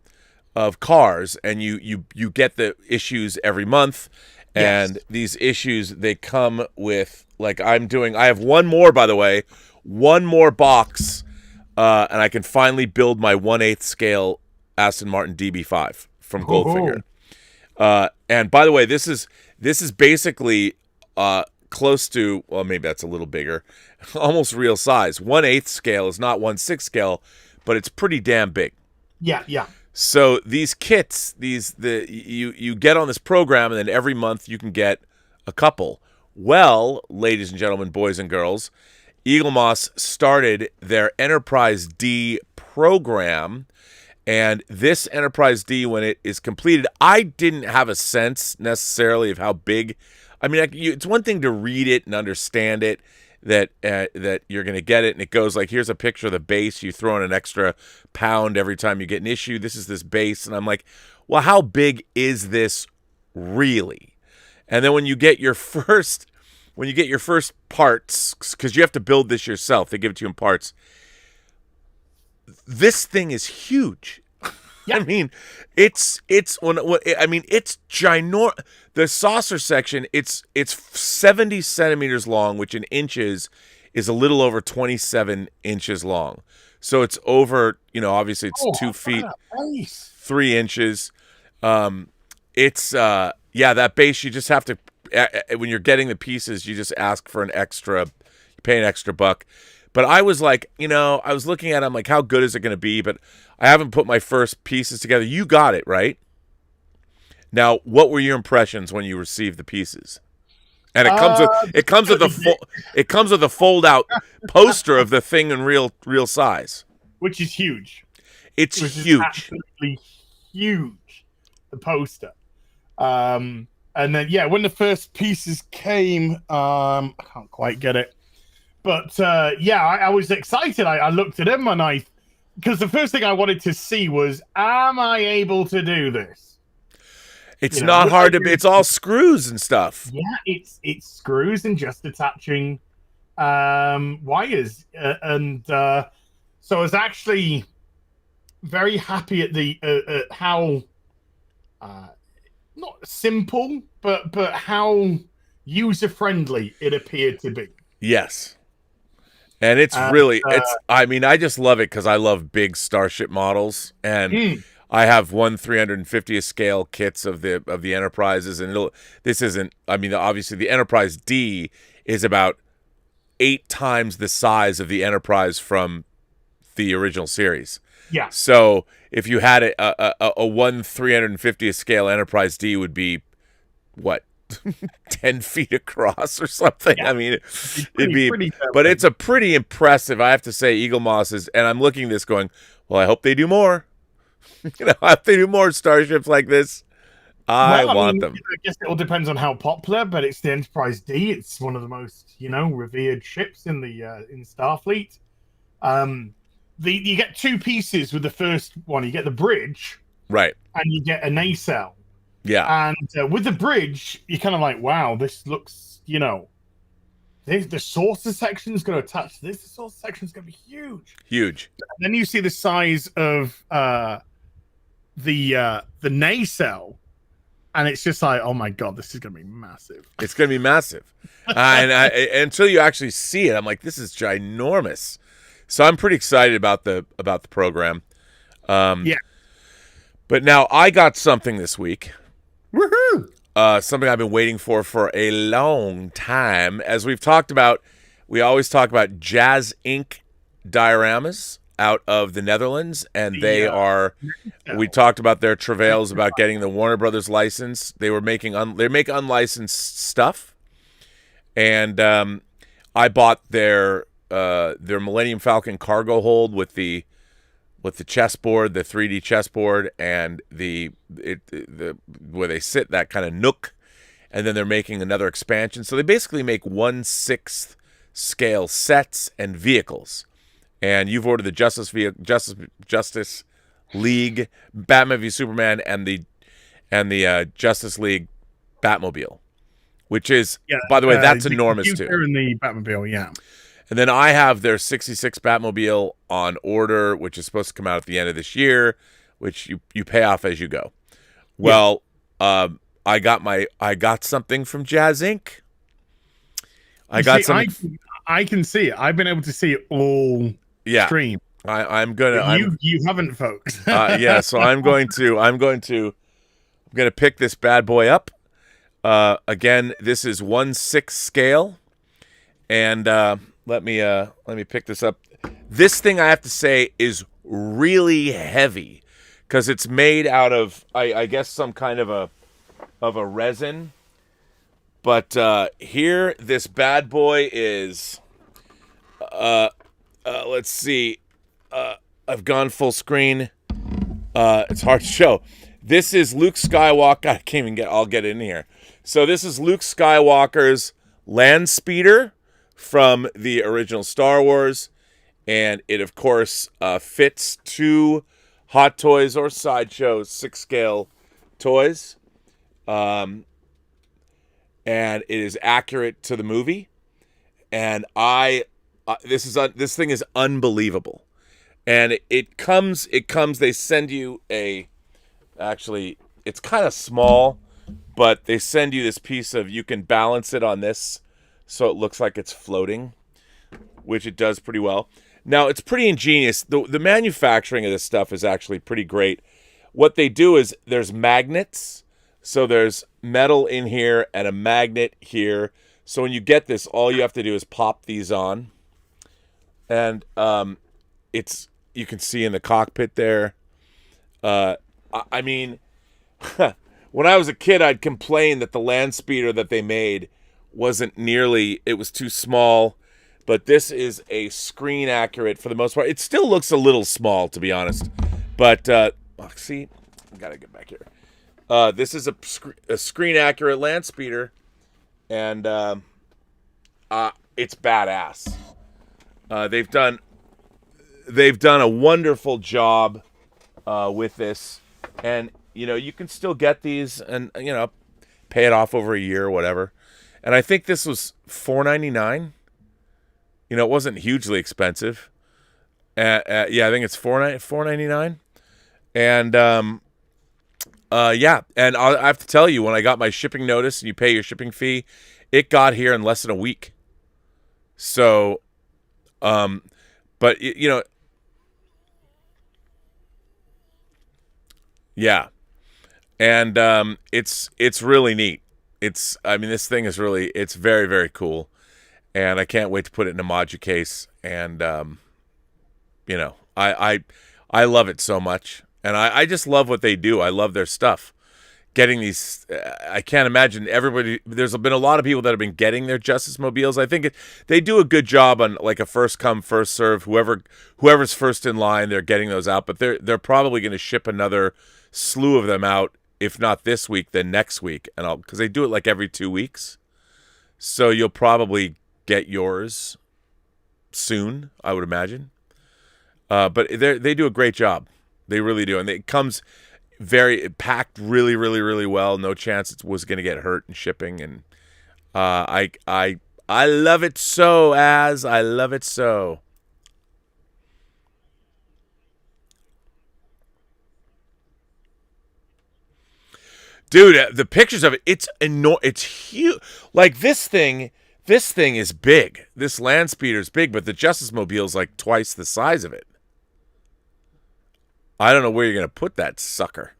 of cars, and you get the issues every month, and these issues, they come with, like, I have one more, by the way, one more box, and I can finally build my 1/8 scale Aston Martin DB5 from Goldfinger. And by the way, this is basically close to, well, maybe that's a little bigger, almost real size. 1/8 scale is not 1/6 scale, but it's pretty damn big. Yeah. So these kits, you get on this program, and then every month you can get a couple. Well, ladies and gentlemen, boys and girls, Eaglemoss started their Enterprise D program, and this Enterprise D, when it is completed, I didn't have a sense necessarily of how big. I mean, it's one thing to read it and understand it, that you're going to get it, and it goes like, here's a picture of the base, you throw in an extra pound every time you get an issue, this is this base, and I'm like, well, how big is this really? And then when you get your first parts, because you have to build this yourself, they give it to you in parts, this thing is huge. Yeah. I mean, it's ginormous. The saucer section, it's 70 centimeters long, which in inches is a little over 27 inches long. So it's over, obviously it's 2 feet, nice. 3 inches. It's that base, you just have to, when you're getting the pieces, you just ask for you pay an extra buck. But I was like, I was looking at it, I'm like, how good is it going to be? But I haven't put my first pieces together. You got it, right? Now, what were your impressions when you received the pieces? And it comes with a fold out poster of the thing in real size, which is huge. It's huge, absolutely huge. The poster, and then when the first pieces came, I can't quite get it. But I was excited. I looked at him, and because the first thing I wanted to see was, am I able to do this? It's not hard to be. It's all screws and stuff. Yeah, it's screws and just attaching wires, and so I was actually very happy at the how not simple, but how user friendly it appeared to be. Yes. And it's really, I just love it because I love big starship models, and I have 350th scale kits of the Enterprises, and obviously the Enterprise D is about 8 times the size of the Enterprise from the original series. Yeah. So if you had a 350th scale Enterprise D, would be what? 10 feet across or something. Yeah. I mean, it'd be but it's a pretty impressive, I have to say. Eaglemoss is, and I'm looking at this going, well, I hope they do more. I hope they do more starships like this. I want them. I guess it all depends on how popular, but it's the Enterprise D. It's one of the most, revered ships in Starfleet. You get 2 pieces with the first one. You get the bridge, right, and you get a nacelle. Yeah. And with the bridge, you're kind of like, wow, this looks, the saucer section is going to attach to this. The saucer section is going to be huge. Huge. And then you see the size of the nacelle, and it's just like, oh my God, this is going to be massive. It's going to be massive. And until you actually see it, I'm like, this is ginormous. So I'm pretty excited about the program. Yeah. But now I got something this week. Woohoo! Something I've been waiting for a long time. As we've talked about, we always talk about Jazz Inc. dioramas out of the Netherlands, and they are. We talked about their travails about getting the Warner Brothers license. They make unlicensed stuff, and I bought their Millennium Falcon cargo hold with the chessboard, the 3D chessboard, and the where they sit, that kind of nook, and then they're making another expansion. So they basically make 1/6 scale sets and vehicles. And you've ordered the Justice League Batman v Superman and the Justice League Batmobile, which is, by the way, that's enormous too. And the Batmobile, yeah. And then I have their 66 Batmobile on order, which is supposed to come out at the end of this year, which you pay off as you go. Well, I got something from Jazz Inc. I can see it. I've been able to see it all stream. I'm gonna. You haven't, folks. So I'm gonna pick this bad boy up. Again, this is 1/6 scale, and let me pick this up. This thing, I have to say, is really heavy because it's made out of I guess some kind of a resin. But here, this bad boy is. Let's see. I've gone full screen. It's hard to show. This is Luke Skywalker. I can't even I'll get in here. So this is Luke Skywalker's land speeder from the original Star Wars, and it of course fits 2 Hot Toys or Sideshow 6-scale toys, and it is accurate to the movie. And this thing is unbelievable, and it comes. They send you actually, it's kind of small, but they send you this piece of, you can balance it on this so it looks like it's floating, which it does pretty well. Now, it's pretty ingenious. The manufacturing of this stuff is actually pretty great. What they do is there's magnets. So there's metal in here and a magnet here. So when you get this, all you have to do is pop these on. And you can see in the cockpit there. I mean, when I was a kid, I'd complain that the land speeder that they made it was too small. But this is a screen accurate for the most part. It still looks a little small, to be honest. But, see, I gotta get back here. This is a screen accurate land speeder. And it's badass. They've done a wonderful job with this, and you can still get these and pay it off over a year or whatever. And I think this was $4.99. It wasn't hugely expensive. I think it's $4.99. And and I have to tell you, when I got my shipping notice and you pay your shipping fee, it got here in less than a week. So, but and it's really neat. This thing is it's very, very cool, and I can't wait to put it in a Modu case. And I love it so much, and I just love what they do. I love their stuff. Getting these, I can't imagine everybody. There's been a lot of people that have been getting their Justice Mobiles. I think they do a good job on like a first come, first serve. Whoever's first in line, they're getting those out. But they're probably going to ship another slew of them out, if not this week, then next week, and because they do it like every 2 weeks. So you'll probably get yours soon, I would imagine. But they do a great job. They really do, and it comes very packed really, really, really well. No chance it was going to get hurt in shipping, and I love it so. I love it so. Dude, the pictures of it, it's huge. Like this thing is big. This land speeder is big, but the Justice Mobile is like twice the size of it. I don't know where you're going to put that sucker.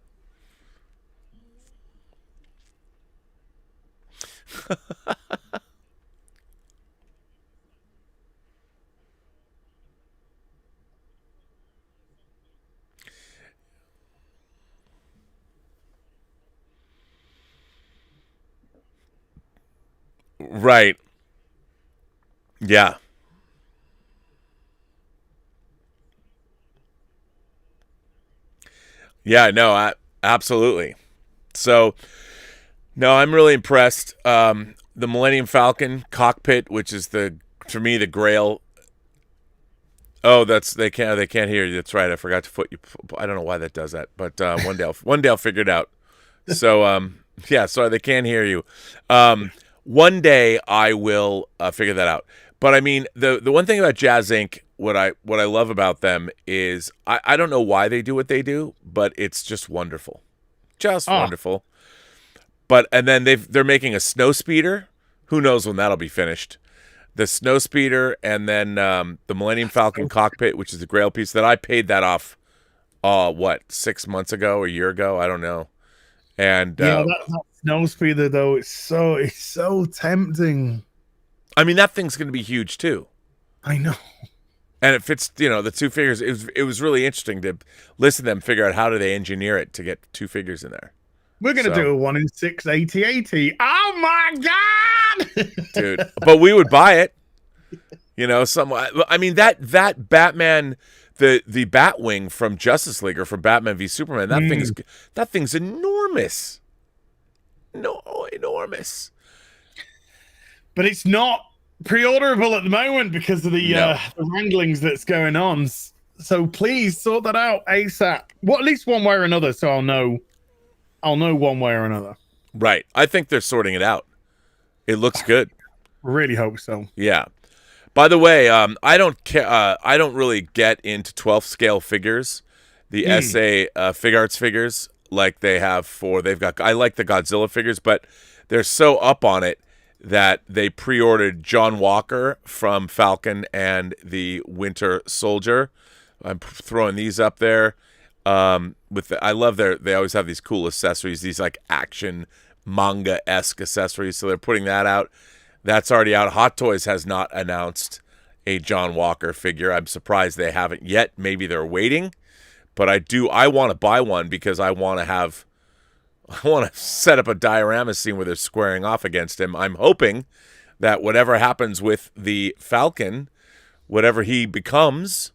Right. Yeah. Yeah, no, absolutely. So, no, I'm really impressed. The Millennium Falcon cockpit, which is the for me, the Grail. Oh, they can't hear you. That's right. I forgot to put you. I don't know why that does that, but one day I'll figure it out. So yeah, sorry, they can't hear you. One day I will figure that out. But I mean, the one thing about Jazz Inc., what I love about them is I don't know why they do what they do, but it's just wonderful, wonderful. And then they're making a snow speeder. Who knows when that'll be finished? The snow speeder, and then the Millennium Falcon cockpit, which is the Grail piece that I paid that off. 6 months ago, a year ago? I don't know. And that snow speeder though, it's so tempting. I mean, that thing's going to be huge too. I know. And it fits, the two figures. It was really interesting to listen to them figure out how do they engineer it to get two figures in there. We're going to do a 1 in 6 80-80. Oh my God! Dude, but we would buy it. I mean, that Batman, the Batwing from Justice League or from Batman v Superman, that thing's enormous. No, enormous. But it's not pre-orderable at the moment because of the wranglings that's going on. So please sort that out ASAP. Well, at least one way or another, so I'll know one way or another. Right. I think they're sorting it out. It looks good. Really hope so. Yeah. By the way, I don't care. I don't really get into 12th scale figures, the SA Fig Arts figures like they have I like the Godzilla figures, but they're so up on it that they pre-ordered John Walker from Falcon and the Winter Soldier. I'm throwing these up there. I love they always have these cool accessories, these like action manga-esque accessories. So they're putting that out. That's already out. Hot Toys has not announced a John Walker figure. I'm surprised they haven't yet. Maybe they're waiting, but I want to buy one because I want to set up a diorama scene where they're squaring off against him. I'm hoping that whatever happens with the Falcon, whatever he becomes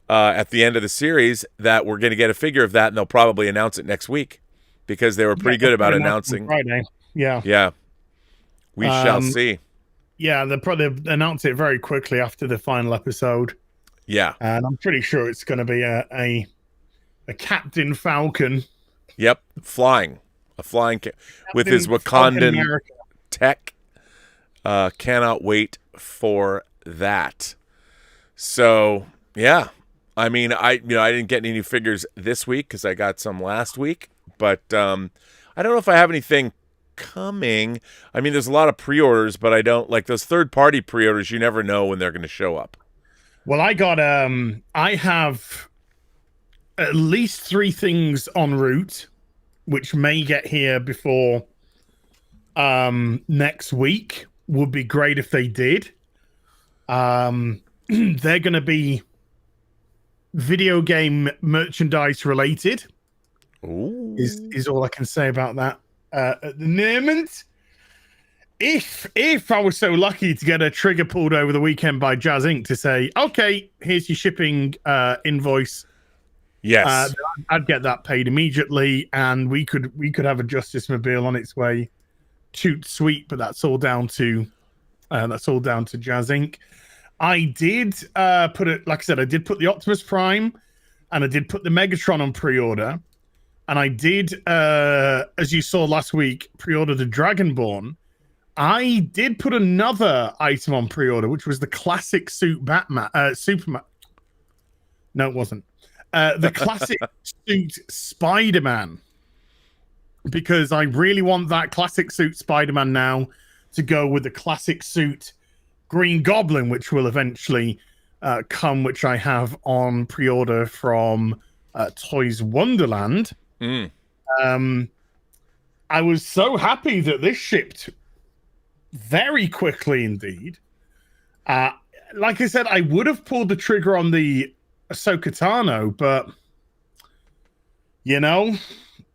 at the end of the series, that we're going to get a figure of that, and they'll probably announce it next week because they were pretty good about announcing. Friday. Yeah. Yeah. We shall see. Yeah, they'll probably announce it very quickly after the final episode. Yeah. And I'm pretty sure it's going to be a Captain Falcon. Yep. Flying. A flying with his Wakandan tech. Cannot wait for that. So, yeah. I mean, I didn't get any new figures this week because I got some last week. But I don't know if I have anything coming. I mean, there's a lot of pre-orders, but I don't like those third-party pre-orders. You never know when they're going to show up. Well, I have at least 3 things en route, which may get here before next week. Would be great if they did. They're going to be video game merchandise related. Ooh. Is all I can say about that at the moment. If I was so lucky to get a trigger pulled over the weekend by Jazz Inc. to say, okay, here's your shipping invoice. Yes, I'd get that paid immediately, and we could have a Justice Mobile on its way. Toot sweet, but that's all down to Jazz Inc. I did put it, like I said, I did put the Optimus Prime, and I did put the Megatron on pre-order, and I did, as you saw last week, pre-order the Dragonborn. I did put another item on pre-order, which was the classic suit Superman. No, it wasn't. The classic suit Spider-Man. Because I really want that classic suit Spider-Man now to go with the classic suit Green Goblin, which will eventually come, which I have on pre-order from Toys Wonderland. I was so happy that this shipped very quickly indeed. Like I said, I would have pulled the trigger on the Ahsoka Tano, but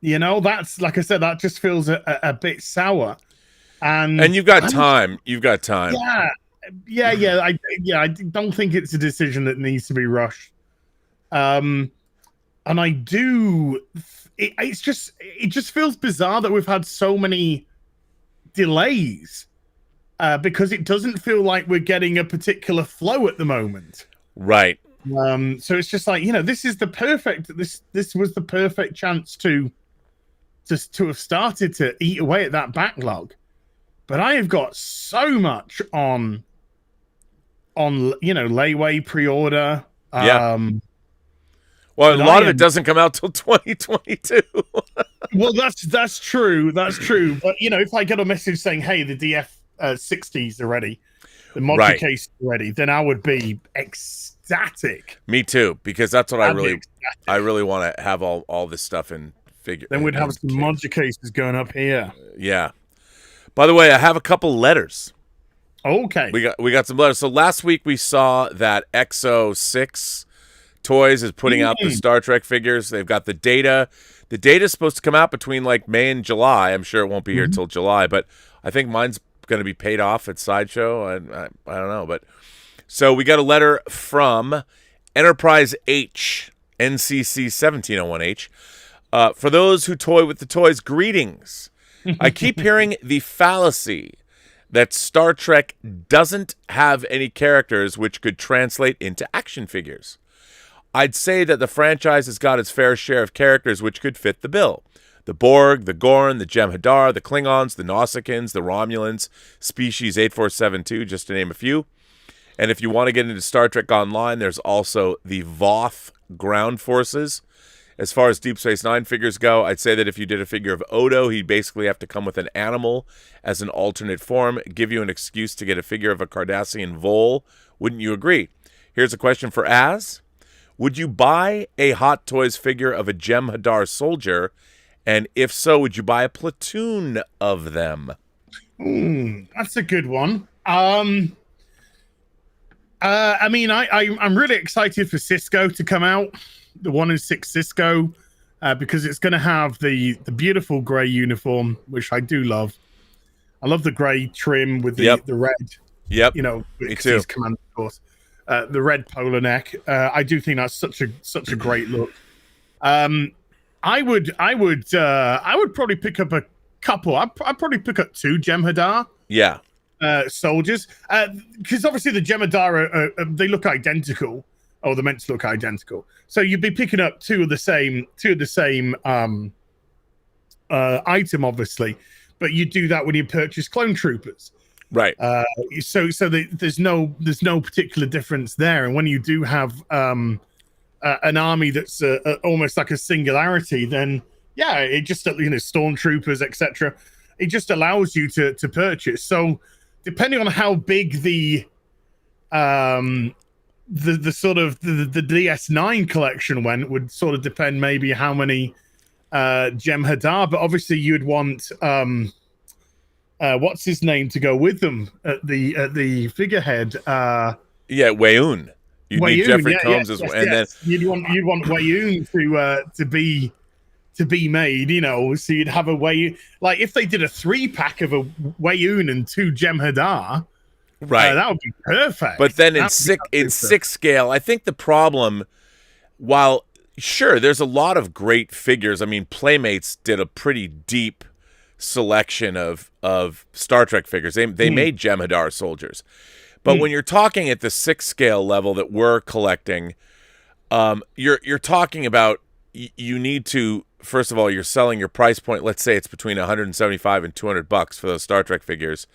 that's, like I said, that just feels a bit sour. And you've got time. You've got time. Yeah. I don't think it's a decision that needs to be rushed. And I do. It just feels bizarre that we've had so many delays. because it doesn't feel like we're getting a particular flow at the moment. Right. So it's just like, this is the perfect. This was the perfect chance to have started to eat away at that backlog. But I have got so much on layaway pre-order. Yeah. Well, a lot of it doesn't come out till 2022. Well, that's true. That's true. But if I get a message saying, "Hey, the DF60s are ready, the module case is ready," then I would be ecstatic. Me too, because that's what I really want to have all this stuff in figure. Then we'd have some module cases going up here. Yeah. By the way, I have a couple letters. Okay. We got some letters. So last week we saw that XO6 Toys is putting out the Star Trek figures. They've got the data. The data is supposed to come out between like May and July. I'm sure it won't be here till July, but I think mine's going to be paid off at Sideshow. I don't know, but so we got a letter from Enterprise H, NCC 1701H. For those who toy with the toys, greetings. I keep hearing the fallacy that Star Trek doesn't have any characters which could translate into action figures. I'd say that the franchise has got its fair share of characters which could fit the bill. The Borg, the Gorn, the Jem'Hadar, the Klingons, the Nausicaans, the Romulans, Species 8472, just to name a few. And if you want to get into Star Trek Online, there's also the Voth ground forces. As far as Deep Space Nine figures go, I'd say that if you did a figure of Odo, he'd basically have to come with an animal as an alternate form, give you an excuse to get a figure of a Cardassian Vole. Wouldn't you agree? Here's a question for Az. Would you buy a Hot Toys figure of a Jem'Hadar soldier? And if so, would you buy a platoon of them? That's a good one. I'm really excited for Cisco to come out, the 1 in 6 Cisco, because it's going to have the beautiful gray uniform, which I do love. I love the gray trim with the red. Yep. Me too. He's Commander, of course. The red polar neck. I do think that's such a great look. I would probably pick up a couple. I'd probably pick up 2 Jem'Hadar. Yeah. Soldiers, because obviously the Jem'Hadar they look identical, or they're meant to look identical. So you'd be picking up two of the same item, obviously, but you do that when you purchase Clone Troopers. Right. So there's no particular difference there. And when you do have an army that's almost like a singularity, then it just stormtroopers, etc. It just allows you to purchase. So depending on how big the sort of the DS9 collection went, would sort of depend maybe how many Jem'Hadar. But obviously you'd want what's his name to go with them at the figurehead. Weyoun. You need Jeffrey Combs as well, and then you'd want Weyoun to be made. So you'd have a Weyoun, like if they did a 3-pack of a Weyoun and 2 Jem'Hadar, right? That would be perfect. But then in 6 scale, I think the problem, while sure there's a lot of great figures. I mean, Playmates did a pretty deep selection of Star Trek figures. They made Jem'Hadar soldiers, but when you're talking at the 6 scale level that we're collecting, you're talking about you need to, first of all, you're selling your price point. Let's say it's between $175 and $200 for those Star Trek figures.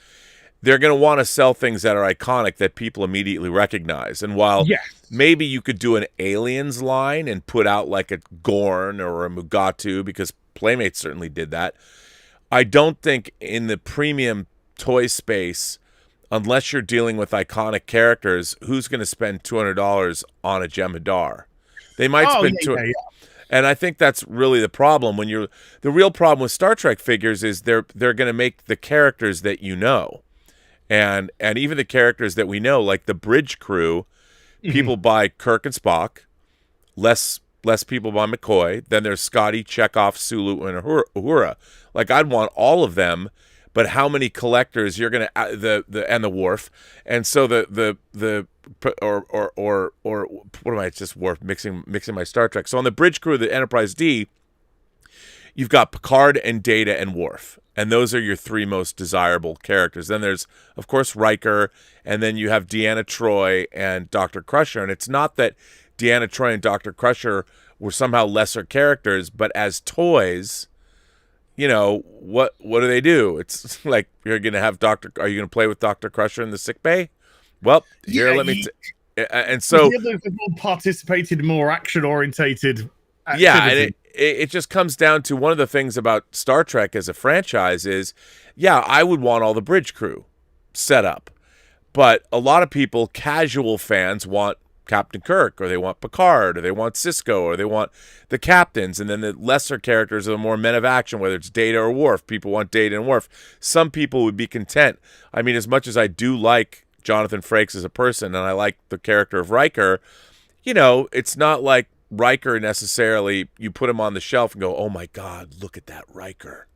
They're going to want to sell things that are iconic that people immediately recognize. And while maybe you could do an Aliens line and put out like a Gorn or a Mugatu, because Playmates certainly did that, I don't think in the premium toy space, unless you're dealing with iconic characters, who's going to spend $200 on a Jem'Hadar? They might spend $200. And I think that's really the problem. The real problem with Star Trek figures is they're going to make the characters that you know, and even the characters that we know, like the bridge crew, people buy Kirk and Spock, less people buy McCoy. Then there's Scotty, Chekhov, Sulu, and Uhura. Like I'd want all of them, but how many collectors you're gonna and the Worf, and so or what am I just Worf mixing my Star Trek? So on the bridge crew of the Enterprise D, you've got Picard and Data and Worf. And those are your three most desirable characters. Then there's, of course, Riker, and then you have Deanna Troi and Dr. Crusher. And it's not that Deanna Troi and Dr. Crusher were somehow lesser characters, but as toys, you know, what do they do? It's like, are you going to play with Dr. Crusher in the sick bay? Well, here, Yeah, let me... and so... The others have all participated in more action-orientated activity. Yeah, and it just comes down to one of the things about Star Trek as a franchise is, yeah, I would want all the bridge crew set up. But a lot of people, casual fans, want Captain Kirk, or they want Picard, or they want Sisko, or they want the captains, and then the lesser characters are the more men of action, whether it's Data or Worf. People want Data and Worf. Some people would be content. I mean, as much as I do like Jonathan Frakes as a person, and I like the character of Riker, you know, it's not like Riker necessarily, you put him on the shelf and go, oh my God, look at that Riker.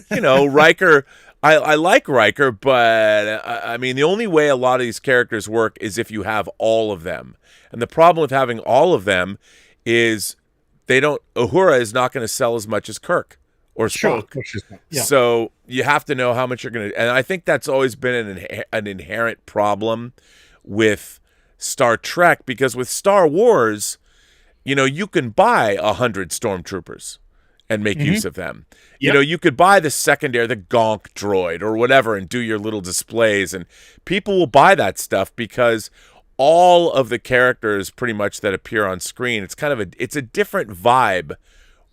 You know, Riker, I like Riker, but I mean, the only way a lot of these characters work is if you have all of them. And the problem with having all of them is Uhura is not going to sell as much as Kirk or Spock. Sure. Yeah. So you have to know how much you're going to, and I think that's always been an inherent problem with Star Trek, because with Star Wars, you know, you can buy 100 stormtroopers and make use of them. Yep. You know, you could buy the Gonk droid or whatever and do your little displays, and people will buy that stuff because all of the characters pretty much that appear on screen, it's a different vibe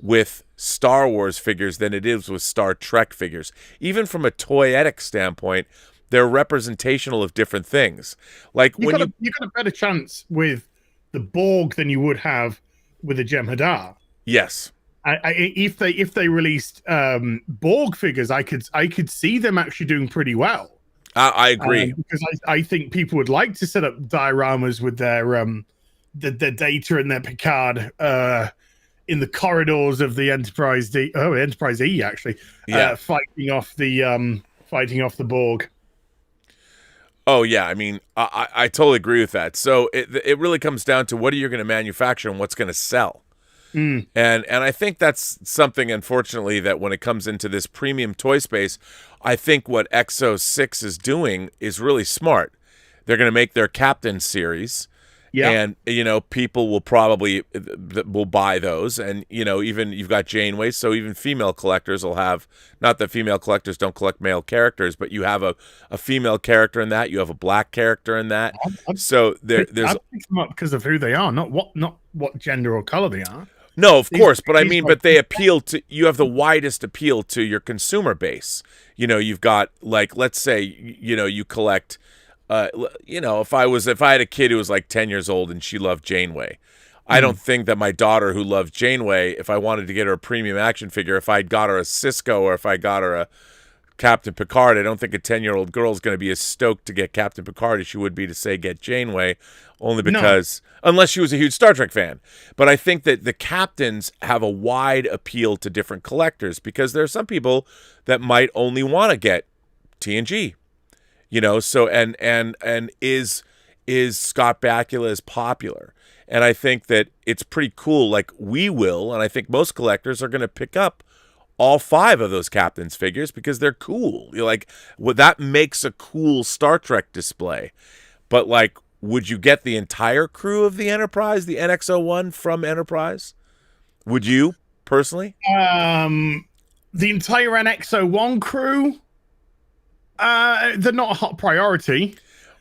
with Star Wars figures than it is with Star Trek figures. Even from a toyetic standpoint, they're representational of different things. Like you got a better chance with the Borg than you would have with a Jem'Hadar. Yes. If they released Borg figures, I could see them actually doing pretty well. I agree, because I think people would like to set up dioramas with their Data and their Picard in the corridors of the Enterprise E actually, fighting off the Borg. Oh yeah, I mean, I totally agree with that. So it really comes down to what are you going to manufacture and what's going to sell. And I think that's something, unfortunately, that when it comes into this premium toy space, I think what Exo 6 is doing is really smart. They're going to make their Captain series. Yeah. And, you know, people will probably will buy those. And, you know, even you've got Janeway, so even female collectors will have, not that female collectors don't collect male characters, but you have a female character in that. You have a black character in that. So there's... I pick them up because of who they are, not what gender or color they are. No, of course, but I mean, but they appeal to, you have the widest appeal to your consumer base. You know, you've got, like, let's say, you know, you collect, you know, if I had a kid who was like 10 years old and she loved Janeway, I don't think that my daughter who loved Janeway, if I wanted to get her a premium action figure, if I got her a Sisko or if I got her a Captain Picard, I don't think a 10-year-old girl is going to be as stoked to get Captain Picard as she would be to, say, get Janeway, only because, unless she was a huge Star Trek fan. But I think that the captains have a wide appeal to different collectors, because there are some people that might only want to get TNG, you know, so, and is Scott Bakula as popular? And I think that it's pretty cool, like we will, and I think most collectors are going to pick up all 5 of those captains figures because they're cool. You're like, well, that makes a cool Star Trek display. But like, would you get the entire crew of the Enterprise, the NX-01 from Enterprise? Would you personally? The entire NX-01 crew, they're not a hot priority.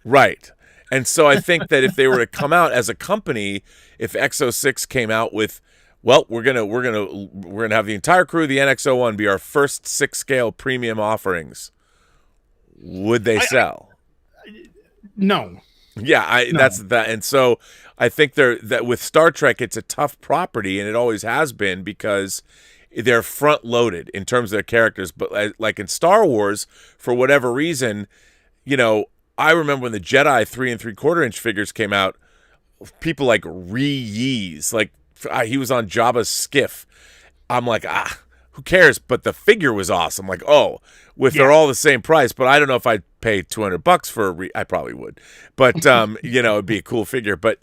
Right. And so I think that if they were to come out as a company, if X06 came out with, well, we're gonna have the entire crew of the NX-01 be our first 6-scale premium offerings, would they sell? No. Yeah, No. That's that. And so I think that with Star Trek, it's a tough property, and it always has been, because they're front loaded in terms of their characters. But like in Star Wars, for whatever reason, you know, I remember when the Jedi 3 3/4-inch figures came out, people like Ree-Yees, like he was on Jabba's skiff. I'm like, who cares? But the figure was awesome. Like, they're all the same price, but I don't know if I'd pay $200 for I probably would. But, you know, it'd be a cool figure. But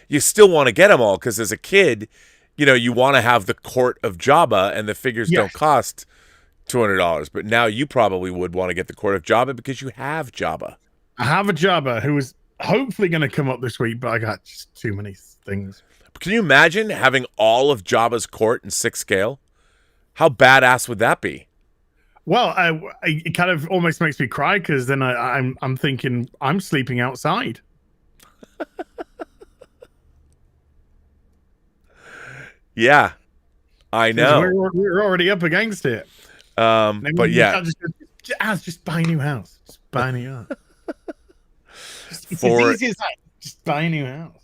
you still want to get them all, because as a kid, you want to have the court of Jabba, and the figures Yes. don't cost $200. But now you probably would want to get the court of Jabba because you have Jabba. I have a Jabba who is hopefully going to come up this week, but I got just too many things. Can you imagine having all of Jabba's court in 6 scale? How badass would that be? Well, it kind of almost makes me cry because then I'm thinking I'm sleeping outside. Yeah, I know. We're already up against it. But yeah, just buy a new house. Just buy a new house. It's For- as easy as that. Just buy a new house.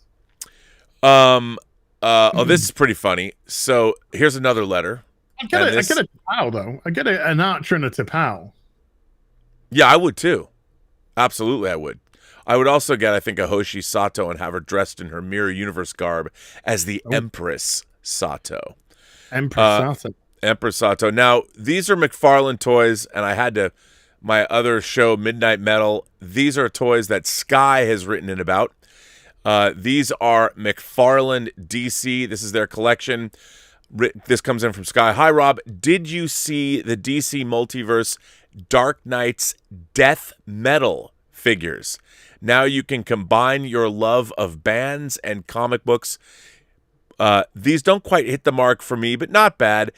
This is pretty funny. So here's another letter. I get a Tapao though. I get an Archer and a Tapao. Yeah, I would too. Absolutely, I would. I would also get, I think, a Hoshi Sato and have her dressed in her Mirror Universe garb as the Empress Sato. Empress Sato. Now, these are McFarlane toys, and I had to, my other show, Midnight Metal, these are toys that Sky has written in about. These are McFarlane DC. This is their collection. This comes in from Sky. Hi, Rob. Did you see the DC Multiverse Dark Knight's Death Metal figures? Now you can combine your love of bands and comic books. These don't quite hit the mark for me, but not bad.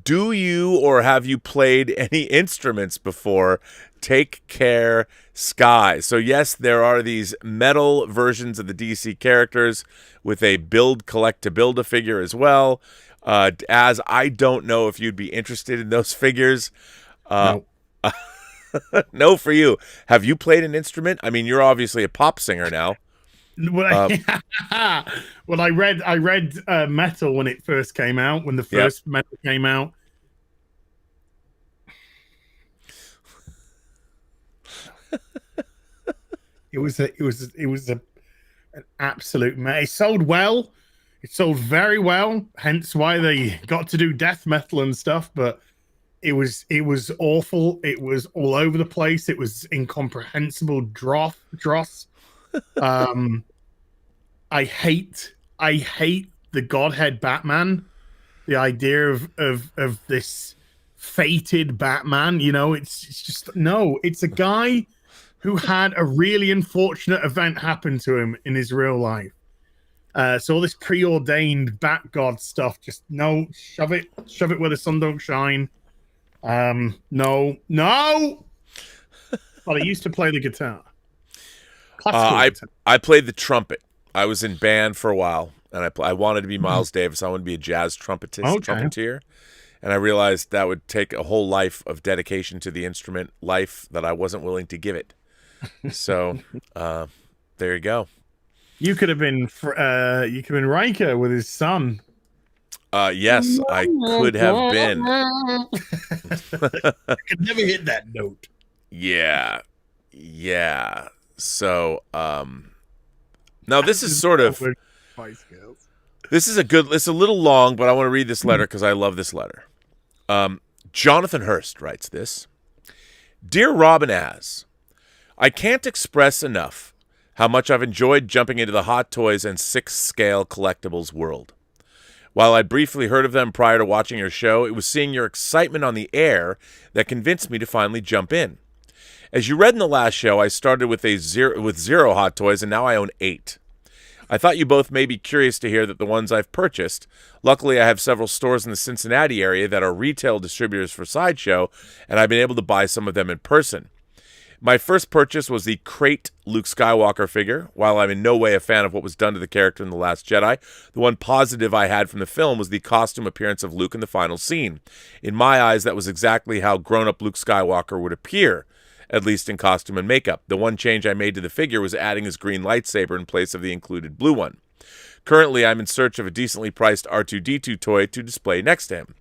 Do you or have you played any instruments before? Take care, Sky. So yes, there are these metal versions of the DC characters with a collect-to-build a figure as well. As I don't know if you'd be interested in those figures. No. No for you. Have you played an instrument? I mean, you're obviously a pop singer now. Well, I read Metal when it first came out, when the first Metal came out. It was an absolute mess. It sold well. It sold very well, hence why they got to do death metal and stuff, but it was awful. It was all over the place. It was incomprehensible dross. I hate the Godhead Batman. The idea of this fated Batman, it's just no. It's a guy who had a really unfortunate event happen to him in his real life. So all this preordained Bat God stuff, just no, shove it where the sun don't shine. No. But I used to play the guitar. I played the trumpet. I was in band for a while, and I wanted to be Miles Davis. I wanted to be a jazz trumpeter, and I realized that would take a whole life of dedication to the instrument, life that I wasn't willing to give it. So, there you go. You could have been Riker with his son. Yes, I could have been. I could never hit that note. Yeah. So, now this is sort of, it's a little long, but I want to read this letter because I love this letter. Jonathan Hurst writes this. Dear Rob and Az, I can't express enough how much I've enjoyed jumping into the Hot Toys and 6-scale collectibles world. While I'd briefly heard of them prior to watching your show, it was seeing your excitement on the air that convinced me to finally jump in. As you read in the last show, I started with zero Hot Toys, and now I own 8. I thought you both may be curious to hear that the ones I've purchased. Luckily, I have several stores in the Cincinnati area that are retail distributors for Sideshow, and I've been able to buy some of them in person. My first purchase was the Crate Luke Skywalker figure. While I'm in no way a fan of what was done to the character in The Last Jedi, the one positive I had from the film was the costume appearance of Luke in the final scene. In my eyes, that was exactly how grown-up Luke Skywalker would appear, at least in costume and makeup. The one change I made to the figure was adding his green lightsaber in place of the included blue one. Currently, I'm in search of a decently priced R2-D2 toy to display next to him.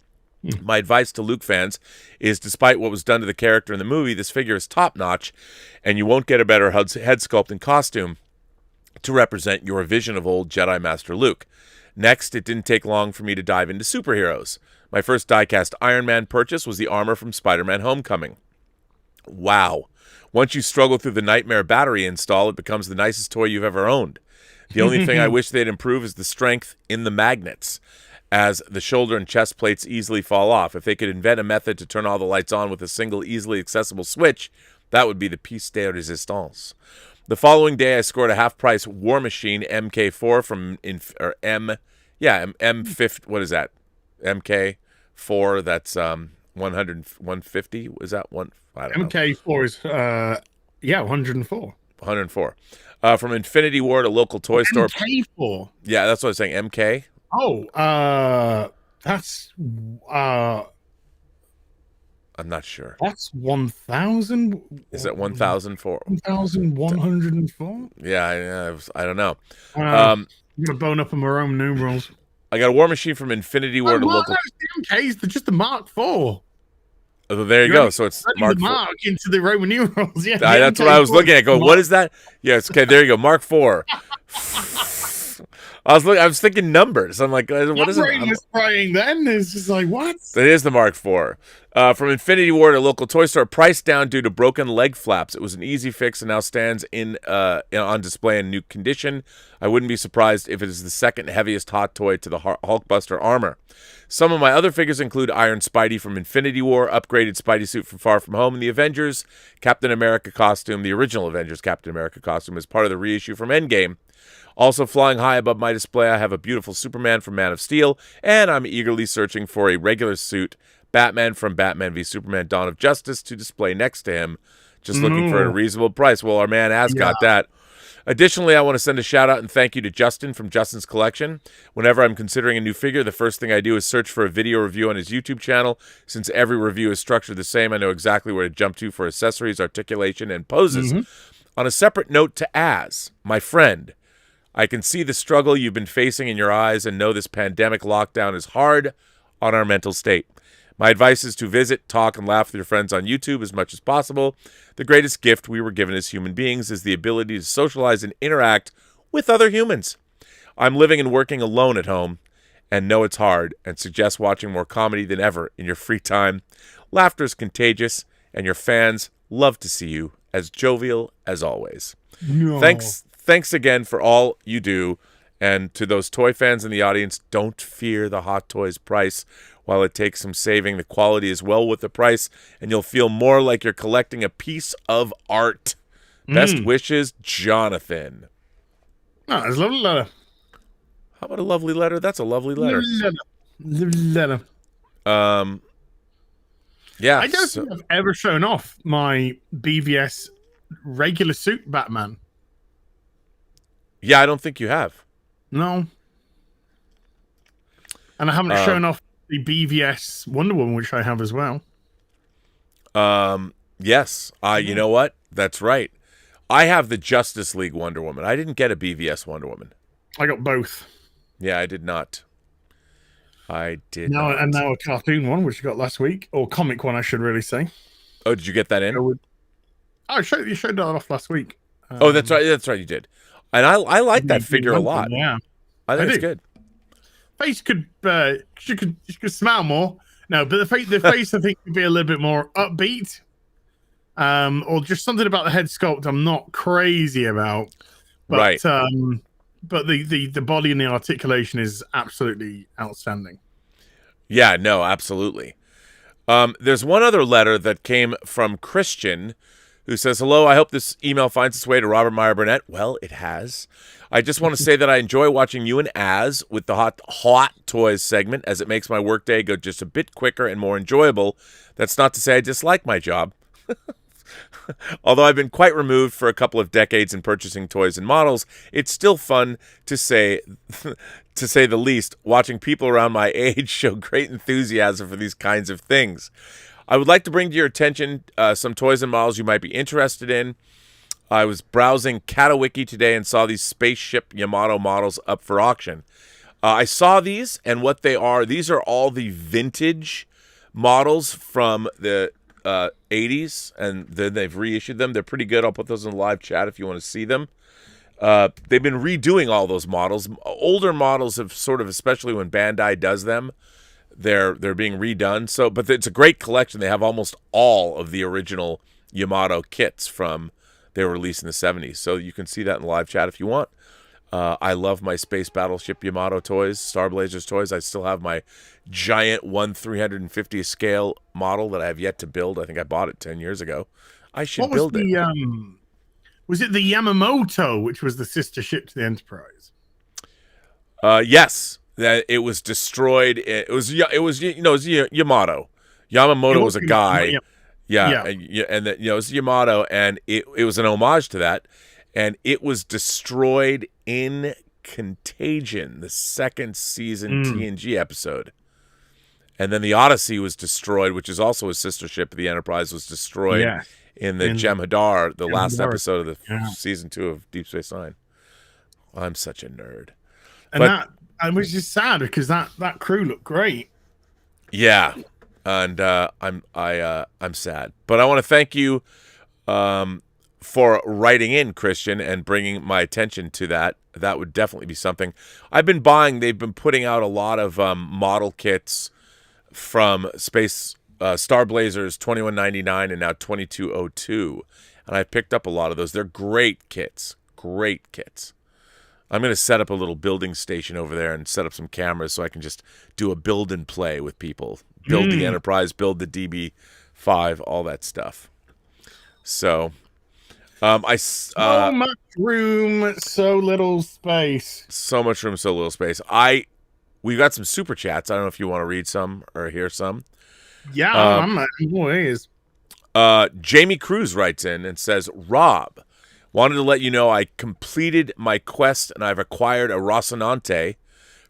My advice to Luke fans is, despite what was done to the character in the movie, this figure is top-notch, and you won't get a better head sculpt and costume to represent your vision of old Jedi Master Luke. Next, it didn't take long for me to dive into superheroes. My first die-cast Iron Man purchase was the armor from Spider-Man Homecoming. Wow. Once you struggle through the nightmare battery install, it becomes the nicest toy you've ever owned. The only thing I wish they'd improve is the strength in the magnets. as the shoulder and chest plates easily fall off. If they could invent a method to turn all the lights on with a single easily accessible switch, that would be the piece de resistance. The following day, I scored a half-price War Machine MK4 from M50. What is that? MK4. That's 150. Was that one? I don't know. MK4 is 104. 104. From Infinity War to local toy store. MK4. Yeah, that's what I was saying. MK. Oh, that's I'm not sure. That's 1,000. Is that 1,004? 1,104. Yeah, I don't know. I'm gonna bone up on my own numerals. I got a War Machine from Infinity War to local. The MKs, they're just the Mark IV. Oh, there you go. So it's Mark the Mark IV. into the Roman numerals. Yeah, That's what I was looking at. Go, what is that? Yes, okay, there you go. Mark IV. I was thinking numbers. I'm like, what is it? My brain was crying then. It's just like, what? It is the Mark IV. From Infinity War to local toy store, priced down due to broken leg flaps. It was an easy fix and now stands on display in new condition. I wouldn't be surprised if it is the second heaviest hot toy to the Hulkbuster armor. Some of my other figures include Iron Spidey from Infinity War, upgraded Spidey suit from Far From Home, and the Avengers Captain America costume, the original Avengers Captain America costume, as part of the reissue from Endgame. Also flying high above my display, I have a beautiful Superman from Man of Steel, and I'm eagerly searching for a regular suit Batman from Batman v Superman Dawn of Justice to display next to him, just looking for a reasonable price. Well, our man has got that. Additionally, I want to send a shout out and thank you to Justin from Justin's Collection. Whenever I'm considering a new figure, the first thing I do is search for a video review on his YouTube channel. Since every review is structured the same, I know exactly where to jump to for accessories, articulation, and poses. On a separate note to my friend, I can see the struggle you've been facing in your eyes and know this pandemic lockdown is hard on our mental state. My advice is to visit, talk, and laugh with your friends on YouTube as much as possible. The greatest gift we were given as human beings is the ability to socialize and interact with other humans. I'm living and working alone at home and know it's hard and suggest watching more comedy than ever in your free time. Laughter is contagious, and your fans love to see you as jovial as always. Thanks again for all you do. And to those toy fans in the audience, don't fear the Hot Toys price. While it takes some saving, the quality is well worth the price, and you'll feel more like you're collecting a piece of art. Best wishes, Jonathan. Oh, it's a lovely letter. How about a lovely letter? That's a lovely letter. Letter. Yeah. I don't think I've ever shown off my BVS regular suit Batman. Yeah, I don't think you have. No. And I haven't shown off the BVS Wonder Woman, which I have as well. Yes. You know what? That's right. I have the Justice League Wonder Woman. I didn't get a BVS Wonder Woman. I got both. Yeah, I did not. And now a cartoon one, which I got last week, or comic one, I should really say. Oh, did you get that in? You showed that off last week. Oh, that's right. That's right. You did. And I like that figure a lot. Yeah, I think it's good. Face could she could smile more. No, but the face I think could be a little bit more upbeat. Or just something about the head sculpt I'm not crazy about. But, right. But the body and the articulation is absolutely outstanding. Yeah, no, absolutely. There's one other letter that came from Christian, who says, hello, I hope this email finds its way to Robert Meyer Burnett. Well, it has. I just want to say that I enjoy watching you and Az with the hot toys segment, as it makes my workday go just a bit quicker and more enjoyable. That's not to say I dislike my job. Although I've been quite removed for a couple of decades in purchasing toys and models, it's still fun to say the least, watching people around my age show great enthusiasm for these kinds of things. I would like to bring to your attention some toys and models you might be interested in. I was browsing Katawiki today and saw these spaceship Yamato models up for auction. I saw these, and what they are, these are all the vintage models from the 80s, and then they've reissued them. They're pretty good. I'll put those in the live chat if you want to see them. They've been redoing all those models. Older models have sort of, especially when Bandai does them, they're being redone. So, but it's a great collection. They have almost all of the original Yamato kits from they were released in the 70s. So you can see that in the live chat if you want. I love my Space Battleship Yamato toys, Star Blazers toys. I still have my giant 1/350 scale model that I have yet to build. I think I bought it 10 years ago. I should build it. Was it the Yamamoto, which was the sister ship to the Enterprise? Yes, that it was destroyed. It was Yamato. Yamamoto was a guy. Yeah. And that, it was Yamato, and it was an homage to that, and it was destroyed in Contagion, the second season TNG episode. And then the Odyssey was destroyed, which is also a sister ship of the Enterprise, was destroyed in the Jem'Hadar, the last episode of the season 2 of Deep Space Nine. I'm such a nerd. And that was just sad because that crew looked great. Yeah. And I'm sad, but I want to thank you for writing in, Christian, and bringing my attention to that. That would definitely be something I've been buying. They've been putting out a lot of model kits from Space Star Blazers 2199 and now 2202, and I picked up a lot of those. They're great kits. Great kits. I'm going to set up a little building station over there and set up some cameras so I can just do a build and play with people. Build the Enterprise, build the DB5, all that stuff. So, so much room, so little space. So much room, so little space. We've got some super chats. I don't know if you want to read some or hear some. Yeah, I'm always. Jamie Cruz writes in and says, Rob, wanted to let you know I completed my quest and I've acquired a Rocinante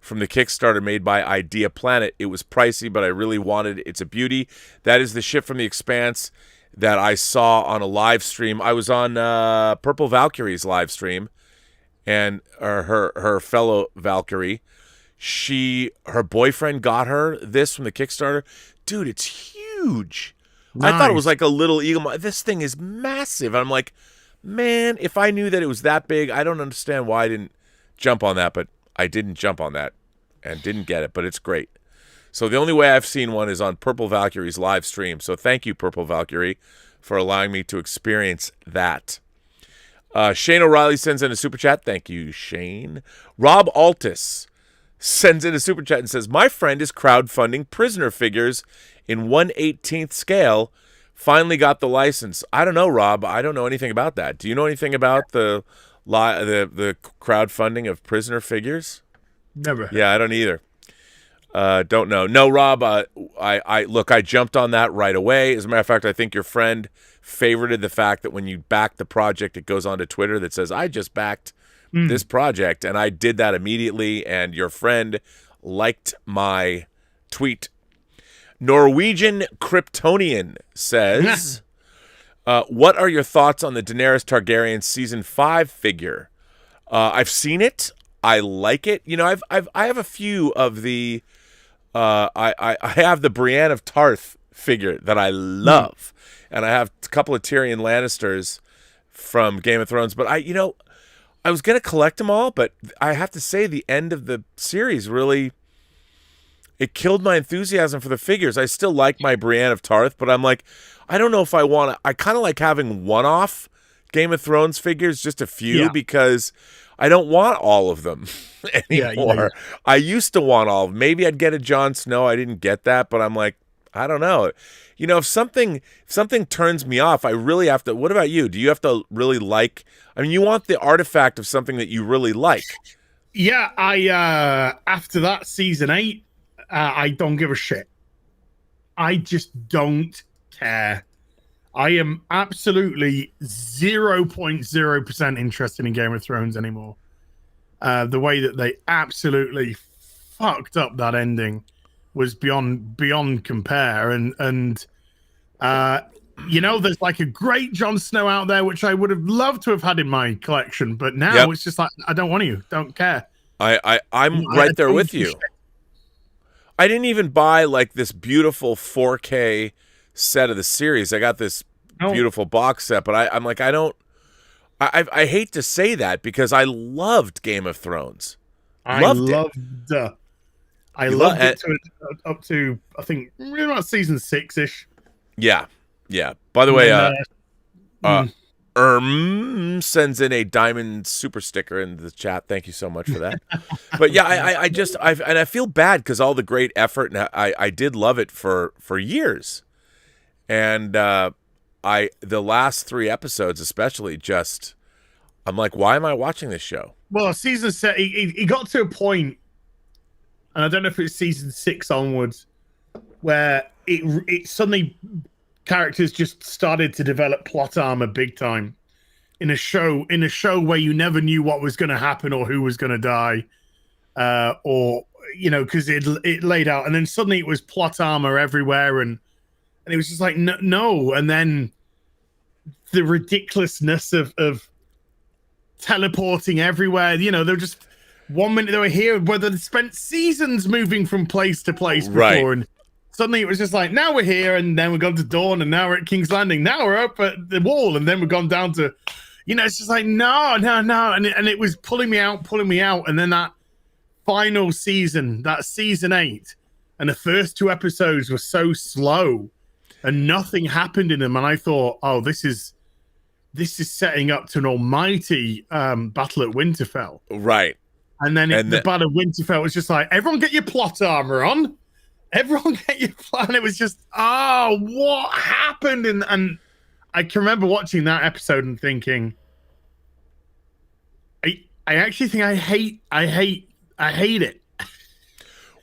from the Kickstarter made by Idea Planet. It was pricey, but I really wanted it. It's a beauty. That is the ship from the Expanse that I saw on a live stream. I was on Purple Valkyrie's live stream, and her fellow Valkyrie, her boyfriend got her this from the Kickstarter. Dude, it's huge. Nice. I thought it was like a little Eaglemoss. This thing is massive. I'm like, man, if I knew that it was that big, I don't understand why I didn't jump on that, but I didn't jump on that and didn't get it, but it's great. So the only way I've seen one is on Purple Valkyrie's live stream. So thank you, Purple Valkyrie, for allowing me to experience that. Shane O'Reilly sends in a super chat. Thank you, Shane. Rob Altus sends in a super chat and says, my friend is crowdfunding prisoner figures in 1/18th scale. Finally got the license. I don't know, Rob. I don't know anything about that. Do you know anything about the crowdfunding of prisoner figures? Never. Yeah, I don't either. Don't know. No, Rob. I jumped on that right away. As a matter of fact, I think your friend favorited the fact that when you back the project, it goes onto Twitter that says, I just backed this project, and I did that immediately, and your friend liked my tweet. Norwegian Kryptonian says, what are your thoughts on the Daenerys Targaryen season 5 figure? I've seen it. I like it. You know, I have a few of the I have the Brienne of Tarth figure that I love, and I have a couple of Tyrion Lannisters from Game of Thrones. But I was gonna collect them all, but I have to say the end of the series really it killed my enthusiasm for the figures. I still like my Brienne of Tarth, but I'm like, I don't know if I want to. I kind of like having one-off Game of Thrones figures, just a few, because I don't want all of them anymore. Yeah. I used to want all of them. Maybe I'd get a Jon Snow. I didn't get that, but I'm like, I don't know. You know, if something turns me off, I really have to. What about you? Do you have to really like? I mean, you want the artifact of something that you really like. Yeah, I after that season 8, I don't give a shit. I just don't care. I am absolutely 0.0% interested in Game of Thrones anymore. The way that they absolutely fucked up that ending was beyond compare. And there's like a great Jon Snow out there, which I would have loved to have had in my collection, but now it's just like, I don't want you, don't care. I'm right there with you. I didn't even buy like this beautiful 4K set of the series. I got this beautiful box set, but I'm like, I hate to say that because I loved Game of Thrones. I loved it up to I think about season 6-ish. Yeah. By the way, Sends in a diamond super sticker in the chat. Thank you so much for that. But yeah, I feel bad because all the great effort, and I did love it for years. And the last 3 episodes especially, just I'm like, why am I watching this show? Well, season 7, he got to a point, and I don't know if it's season 6 onwards, where it suddenly characters just started to develop plot armor big time in a show where you never knew what was going to happen or who was going to die, or because it laid out, and then suddenly it was plot armor everywhere, and it was just like no, and then the ridiculousness of teleporting everywhere. They're just 1 minute they were here, whether they spent seasons moving from place to place before, right. And suddenly it was just like, now we're here, and then we've gone to Dawn, and now we're at King's Landing. Now we're up at the wall, and then we've gone down to, it's just like, no. And it was pulling me out. And then that final season, that season 8, and the first 2 episodes were so slow, and nothing happened in them. And I thought, oh, this is setting up to an almighty battle at Winterfell. Right. And then the battle of Winterfell was just like, everyone get your plot armor on. Everyone get your plan. It was just, oh, what happened? And I can remember watching that episode and thinking, I actually think I hate it.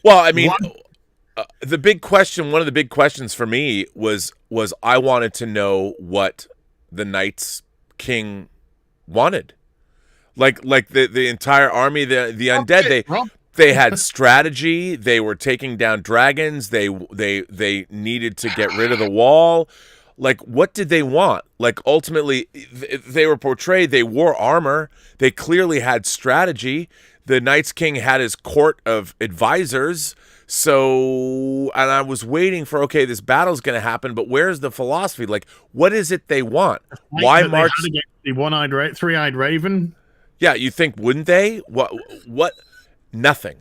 Well, I mean, one of the big questions for me was I wanted to know what the Night's King wanted. Like the entire army, the undead, they had strategy. They were taking down dragons. They needed to get rid of the wall. Like, what did they want? Like, ultimately, they were portrayed. They wore armor. They clearly had strategy. The Night's King had his court of advisors. So, and I was waiting for, okay, this battle's going to happen, but where's the philosophy? Like, what is it they want? Why march the one-eyed, three-eyed raven? Yeah, you think, wouldn't they? What? Nothing.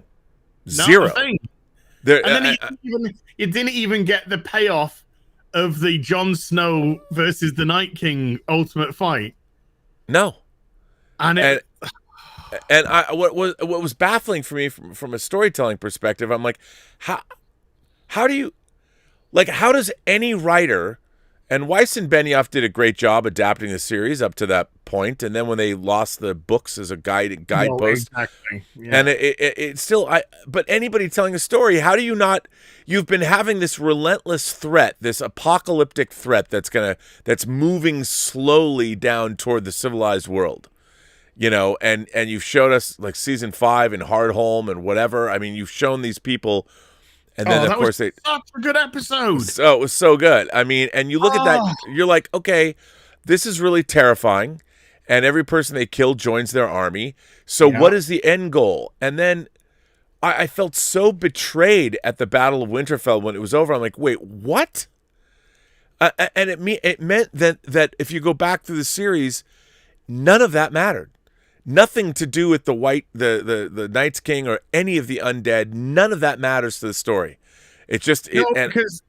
Zero. Nothing. And then you didn't even get the payoff of the Jon Snow versus the Night King ultimate fight. No. And what was baffling for me from a storytelling perspective, I'm like, how does any writer, and Weiss and Benioff did a great job adapting the series up to that point, and then when they lost the books as a guidepost, exactly. Yeah. And it still, but anybody telling a story, how do you not? You've been having this relentless threat, this apocalyptic threat that's moving slowly down toward the civilized world. And you've showed us like season 5 in Hardhome and whatever. I mean, you've shown these people, and then of course such a good episode. So it was so good. I mean, and you look at that, you're like, okay, this is really terrifying, and every person they kill joins their army. So what is the end goal? And then I felt so betrayed at the Battle of Winterfell when it was over. I'm like, wait, what? And it meant that if you go back through the series, none of that mattered. Nothing to do with the Night's King or any of the undead. None of that matters to the story. It's just because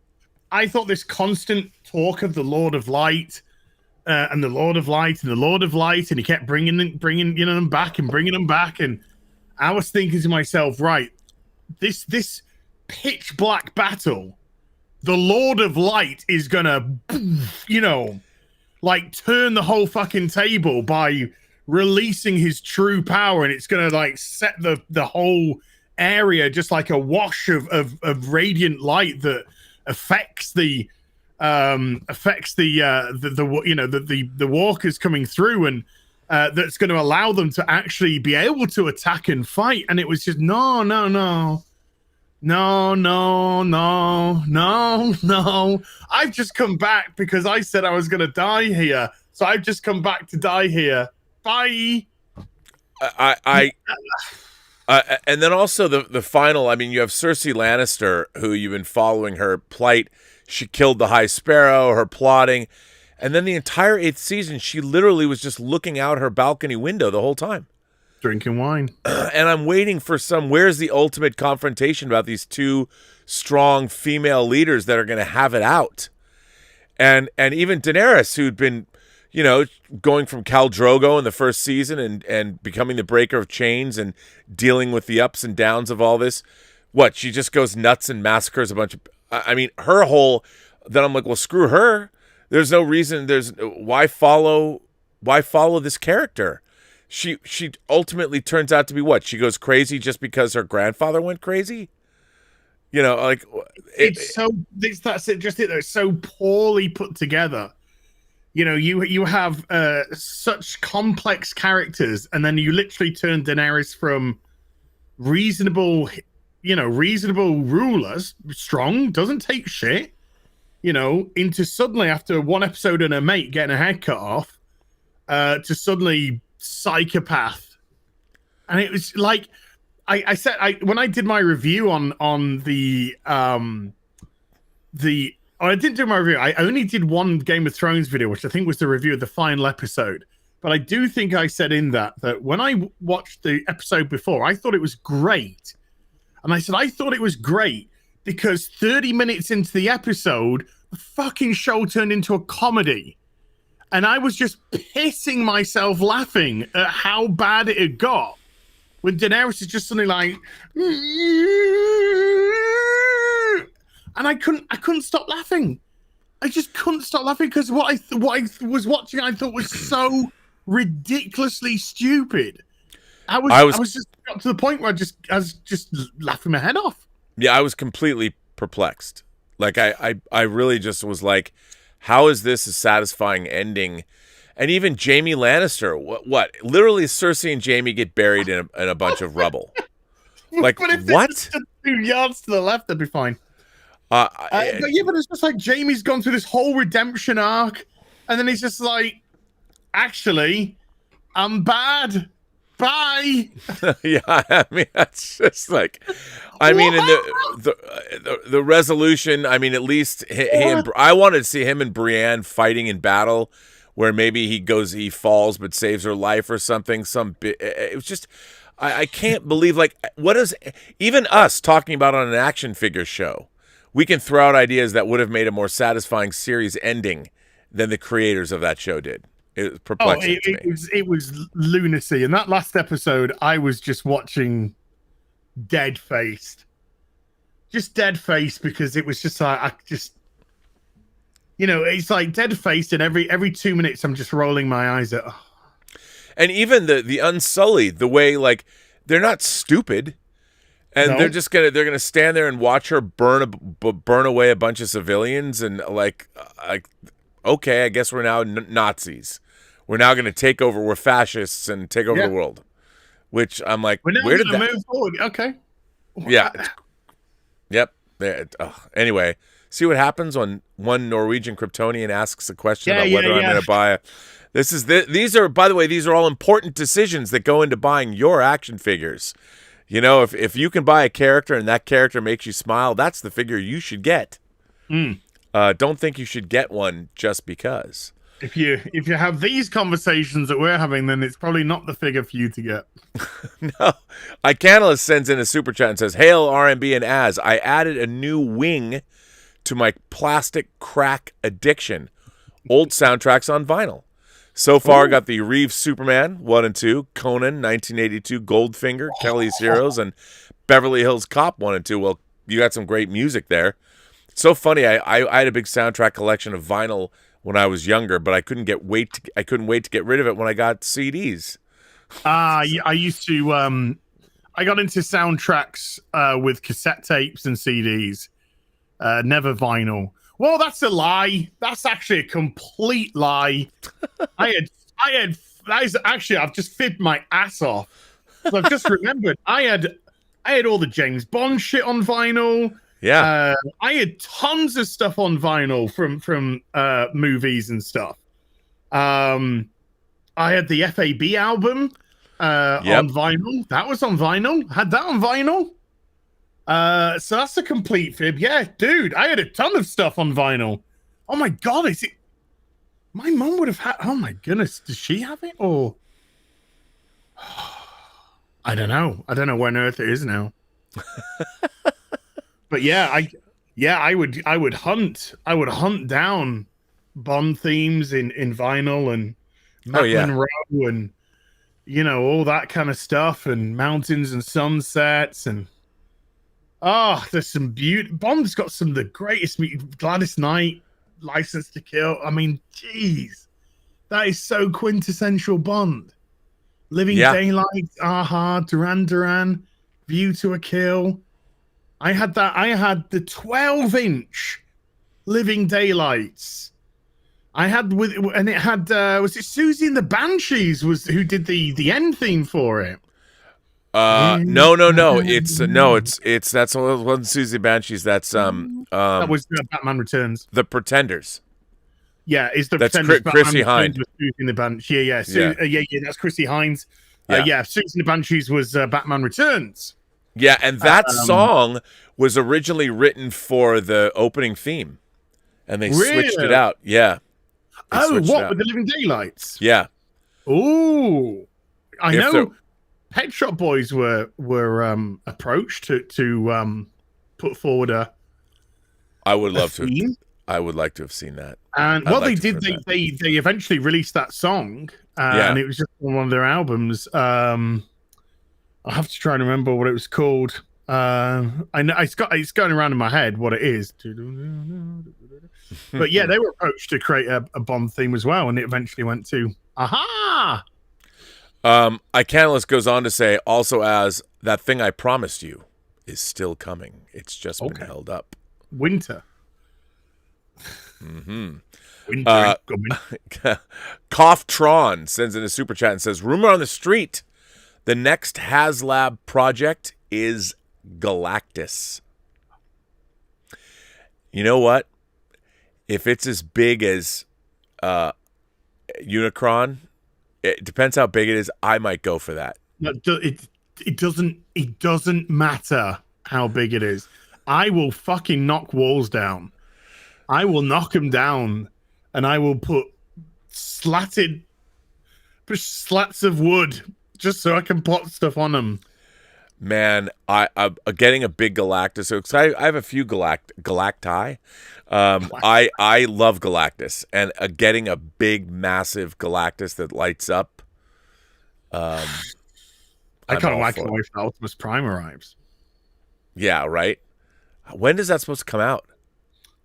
I thought this constant talk of the Lord of Light and the Lord of Light and the Lord of Light, and he kept bringing them back, and I was thinking to myself, right, this pitch black battle, the Lord of Light is gonna, like turn the whole fucking table by releasing his true power, and it's gonna like set the whole area just like a wash of radiant light that affects the walkers coming through, and that's going to allow them to actually be able to attack and fight. And it was just no. I've just come back because I said I was going to die here, so I've just come back to die here. Bye. And then also the final, I mean, you have Cersei Lannister, who you've been following her plight. She killed the High Sparrow, her plotting. And then the entire 8th season, she literally was just looking out her balcony window the whole time. Drinking wine. And I'm waiting for where's the ultimate confrontation about these 2 strong female leaders that are going to have it out. And even Daenerys, who'd been, you know, going from Khal Drogo in the first season and becoming the breaker of chains and dealing with the ups and downs of all this. What, she just goes nuts and massacres a bunch of... I mean, her whole... Then I'm like, well, screw her. There's no reason. Why follow this character? She ultimately turns out to be what? She goes crazy just because her grandfather went crazy? You know, like... It's so poorly put together. You know, you have such complex characters, and then you literally turn Daenerys from reasonable rulers, strong, doesn't take shit, you know, into suddenly, after one episode and her mate getting her head cut off, to suddenly psychopath. And it was like, I said, when I did my review on I didn't do my review. I only did one Game of Thrones video, which I think was the review of the final episode. But I do think I said in that when I watched the episode before, I thought it was great. And I said, I thought it was great because 30 minutes into the episode, the fucking show turned into a comedy. And I was just pissing myself laughing at how bad it had got. When Daenerys is just something like... And I couldn't stop laughing. I just couldn't stop laughing because what I was watching, I thought was so ridiculously stupid. I was just got to the point where I was just laughing my head off. Yeah, I was completely perplexed. Like I really just was like, how is this a satisfying ending? And even Jaime Lannister, what? Literally, Cersei and Jaime get buried in a bunch of rubble. Like, but if what? Just 2 yards to the left, that'd be fine. But it's just like Jaime's gone through this whole redemption arc, and then he's just like, actually, I'm bad. Bye. Yeah, I mean, that's just like, I mean, in the resolution. I mean, at least I wanted to see him and Brienne fighting in battle, where maybe he falls but saves her life or something. It was just, I can't believe, like, what is even us talking about on an action figure show? We can throw out ideas that would have made a more satisfying series ending than the creators of that show did. It was perplexing to me. It was lunacy. In that last episode, I was just watching dead-faced. Just dead-faced because it was just like, it's like dead-faced, and every 2 minutes I'm just rolling my eyes at... Oh. And even the Unsullied, the way, like, they're not stupid. And they're just they're gonna stand there and watch her burn away a bunch of civilians, and like, okay, I guess we're now Nazis. We're now gonna take over. We're fascists and take over the world. Which I'm like, where did that move forward? Okay. Yeah. Yep. Anyway, see what happens when one Norwegian Kryptonian asks a question about whether I'm gonna buy. These are, by the way, these are all important decisions that go into buying your action figures. You know, if you can buy a character and that character makes you smile, that's the figure you should get. Don't think you should get one just because. If you have these conversations that we're having, then it's probably not the figure for you to get. No. Icanalist sends in a super chat and says, "Hail RMB and Az, I added a new wing to my plastic crack addiction. Old soundtracks on vinyl. So far, got the Reeves Superman 1 and 2, Conan 1982, Goldfinger, Kelly's Heroes, and Beverly Hills Cop 1 and 2. Well, you got some great music there. It's so funny. I had a big soundtrack collection of vinyl when I was younger, but I couldn't wait to get rid of it when I got CDs. I used to. I got into soundtracks with cassette tapes and CDs. Never vinyl. Well, that's a lie. That's actually a complete lie. I've just fibbed my ass off. So I've just remembered I had all the James Bond shit on vinyl. Yeah. I had tons of stuff on vinyl from movies and stuff. I had the FAB album on vinyl. That was on vinyl. Had that on vinyl. So that's a complete fib. Yeah, dude, I had a ton of stuff on vinyl. Oh my God, is it? My mom would have had. Oh my goodness, does she have it or? I don't know. I don't know where on earth it is now. But yeah, I would hunt. I would hunt down Bond themes in vinyl and Oh, yeah. Matlin Row and all that kind of stuff and mountains and sunsets and there's some beauty. Bond's got some of the greatest Gladys Knight, License to Kill. I mean, jeez, that is so quintessential Bond. Living Daylight, Aha, Duran Duran, View to a Kill. I had the 12-inch Living Daylights. I had it had was it Susie and the Banshees who did the end theme for it? No. It's that's wasn't Susie Banshees. That's that was Batman Returns. The Pretenders. Yeah, is the that's Pretenders. Chrissy Hynde. Susie and the Banshees. Yeah. That's Chrissy Hynde. Susie and the Banshees was Batman Returns. Yeah, and that song was originally written for the opening theme, and they switched it out. Yeah. With the Living Daylights? Yeah. Ooh, I know. Pet Shop Boys were approached to put forward a. I would like to have seen that. And what they did, they eventually released that song, and it was just on one of their albums. I have to try and remember what it was called. I know it's going around in my head what it is. But yeah, they were approached to create a Bond theme as well, and it eventually went to Aha. Icanalist goes on to say, also as That Thing I Promised You is still coming. It's just been held up. Winter. Mm-hmm. Winter. Coughtron sends in a super chat and says, rumor on the street, the next HasLab project is Galactus. You know what? If it's as big as Unicron, it depends how big it is. I might go for that. It doesn't matter how big it is. I will fucking knock walls down. I will knock them down, and I will put slats of wood just so I can plot stuff on them. Man, I'm getting a big Galactus. So I have a few Galacti. I love Galactus, and getting a big, massive Galactus that lights up. I can't wait for Optimus Prime arrives. Yeah, right. When does that supposed to come out?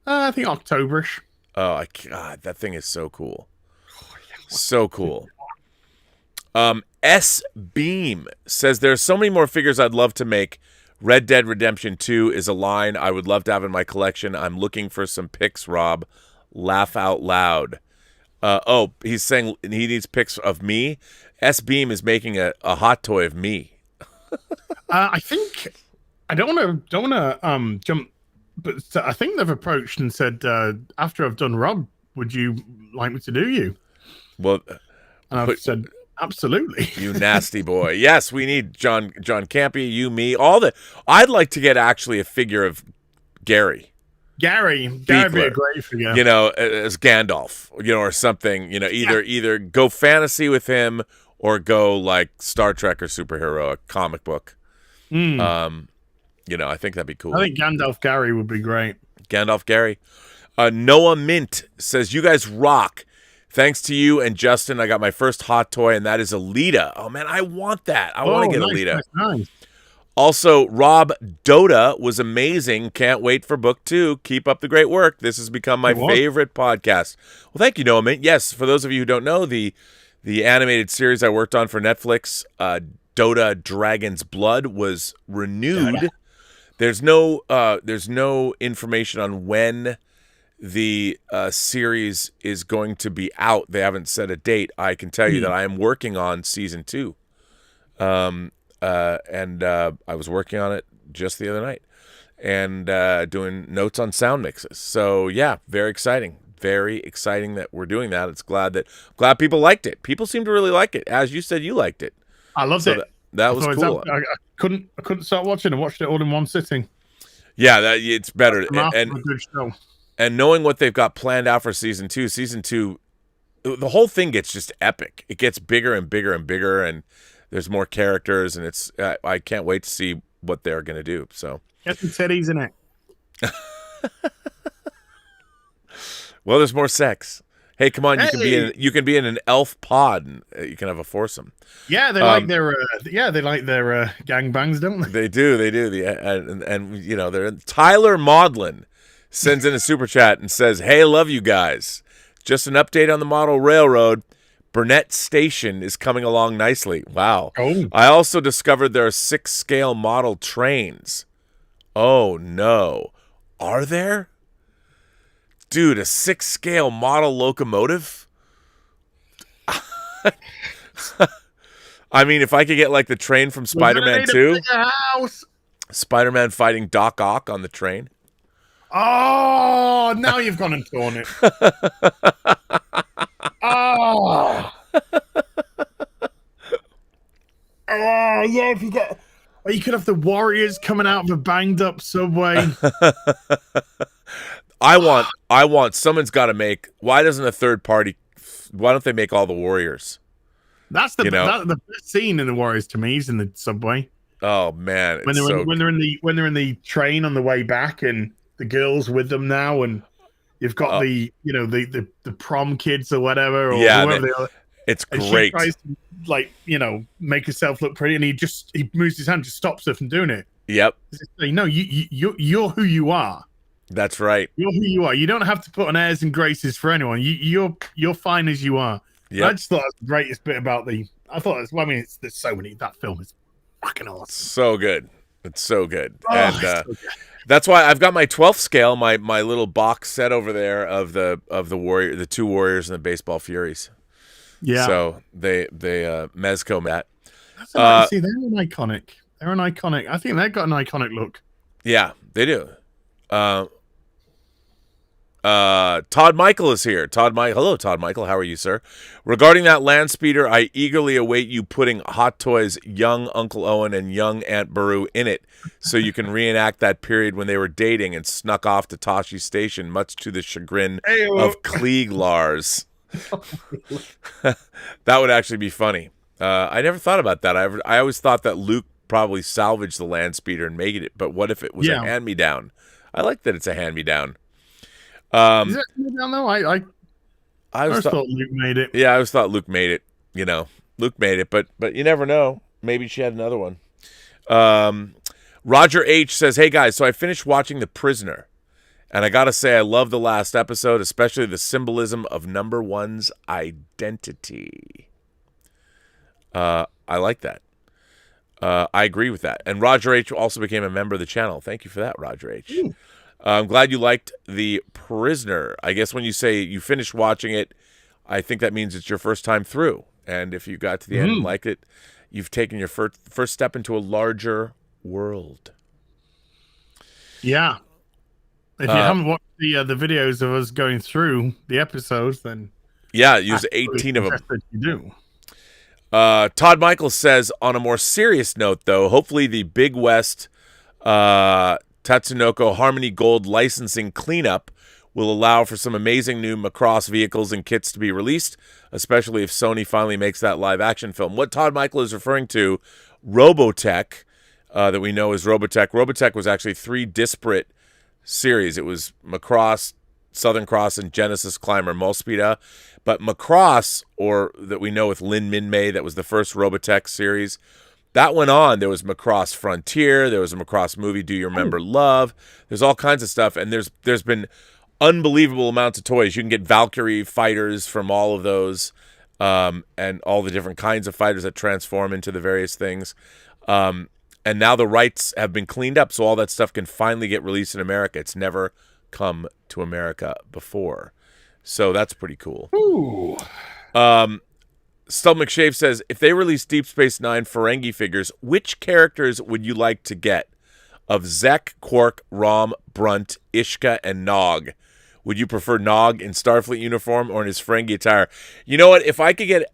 I think Octoberish. Oh, God, that thing is so cool. So cool. S Beam says there's so many more figures I'd love to make. Red Dead Redemption 2 is a line I would love to have in my collection. I'm looking for some pics, Rob. Laugh out loud. He's saying he needs pics of me. S Beam is making a hot toy of me. I think I don't want to jump, but I think they've approached and said after I've done Rob, would you like me to do you? Well, and I've said absolutely. You nasty boy. Yes, we need John Campy, you, me, I'd like to get actually a figure of Gary. Gary would be a great figure. As Gandalf, or something. Either go fantasy with him or go like Star Trek or superhero, a comic book. I think that'd be cool. I think Gandalf Gary would be great. Gandalf Gary. Noah Mint says, you guys rock. Thanks to you and Justin, I got my first hot toy, and that is a Lita. Oh, man, I want that. I want to get a Lita. Nice. Also, Rob Dota was amazing. Can't wait for book 2. Keep up the great work. This has become my favorite podcast. Well, thank you, Noah Mint. Yes, for those of you who don't know, the animated series I worked on for Netflix, Dota Dragon's Blood, was renewed. Dota. There's no information on when the series is going to be out. They haven't set a date. I can tell you that I am working on season 2. And I was working on it just the other night and doing notes on sound mixes. So yeah, very exciting. Very exciting that we're doing that. It's glad people liked it. People seem to really like it. As you said, you liked it. I loved it. That was cool. I couldn't start watching. I watched it all in one sitting. Yeah, it's better. A good show. And knowing what they've got planned out for season 2, the whole thing gets just epic. It gets bigger and bigger and bigger, and there's more characters, and it's I can't wait to see what they're going to do. So get some titties in it. Well, there's more sex. Hey, come on! Hey! You can be in an elf pod, and you can have a foursome. Yeah, they like their gangbangs, don't they? They do. And you know, they're Tyler Maudlin sends in a super chat and says, "Hey, love you guys. Just an update on the model railroad. Burnett Station is coming along nicely. Wow. Oh. I also discovered there are 6-scale model trains. Oh no, are there? Dude, a 6-scale model locomotive? I mean, if I could get like the train from Spider-Man 2, Spider-Man fighting Doc Ock on the train. Oh, now you've gone and torn it. Oh. Yeah, if you get... Or you could have the Warriors coming out of a banged up subway. I want someone's got to make. Why doesn't a third party? Why don't they make all the Warriors? That's the best scene in the Warriors to me is in the subway. Oh man, when they're in the train on the way back and the girls with them now, and you've got the prom kids or whatever, or whoever they are. It's and great. She tries to make herself look pretty, and he moves his hand, just stops her from doing it. Yep. No, you're who you are. That's right. You're who you are. You don't have to put on airs and graces for anyone. You're fine as you are. Yep. I just thought that's the greatest bit about there's so many. That film is fucking awesome. So good. It's so good. Oh, and so good. That's why I've got my 12th scale, my little box set over there of the warrior, the two Warriors and the Baseball Furies. Yeah. So they Mezco met. See, they're an iconic. I think they've got an iconic look. Yeah, they do. Todd Michael is here. Hello, Todd Michael. How are you, sir? Regarding that land speeder, I eagerly await you putting Hot Toys' young Uncle Owen and young Aunt Beru in it, so you can reenact that period when they were dating and snuck off to Tashi Station, much to the chagrin of Klieg Lars. That would actually be funny. I never thought about that. I always thought that Luke probably salvaged the land speeder and made it, but what if it was a hand-me-down? I like that it's a hand-me-down. Is it hand-me-down though? I always thought Luke made it. Yeah, I always thought Luke made it. You know, Luke made it, but you never know. Maybe she had another one. Roger H says, "Hey guys, so I finished watching The Prisoner, and I gotta say I love the last episode, especially the symbolism of Number One's identity." I like that. I agree with that. And Roger H also became a member of the channel. Thank you for that, Roger H. I'm glad you liked The Prisoner. I guess when you say you finished watching it, I think that means it's your first time through. And if you got to the end and liked it, you've taken your first step into a larger world. Yeah. If you haven't watched the videos of us going through the episodes, then use 18 of them. You do. Todd Michael says, on a more serious note, though, hopefully the Big West Tatsunoko Harmony Gold licensing cleanup will allow for some amazing new Macross vehicles and kits to be released, especially if Sony finally makes that live-action film. What Todd Michael is referring to, Robotech, that we know is Robotech. Robotech was actually 3 disparate series. It was Macross, Southern Cross, and Genesis Climber Molspeeda. But Macross, or that we know with Lin Minmay, that was the first Robotech series, that went on. There was Macross Frontier. There was a Macross movie, Do You Remember Love? There's all kinds of stuff, and there's been unbelievable amounts of toys. You can get Valkyrie fighters from all of those, and all the different kinds of fighters that transform into the various things. And now the rights have been cleaned up, so all that stuff can finally get released in America. It's never come to America before. So that's pretty cool. Ooh. Stub McShave says, if they release Deep Space Nine Ferengi figures, which characters would you like to get? Of Zek, Quark, Rom, Brunt, Ishka, and Nog. Would you prefer Nog in Starfleet uniform or in his Ferengi attire? You know what? If I could get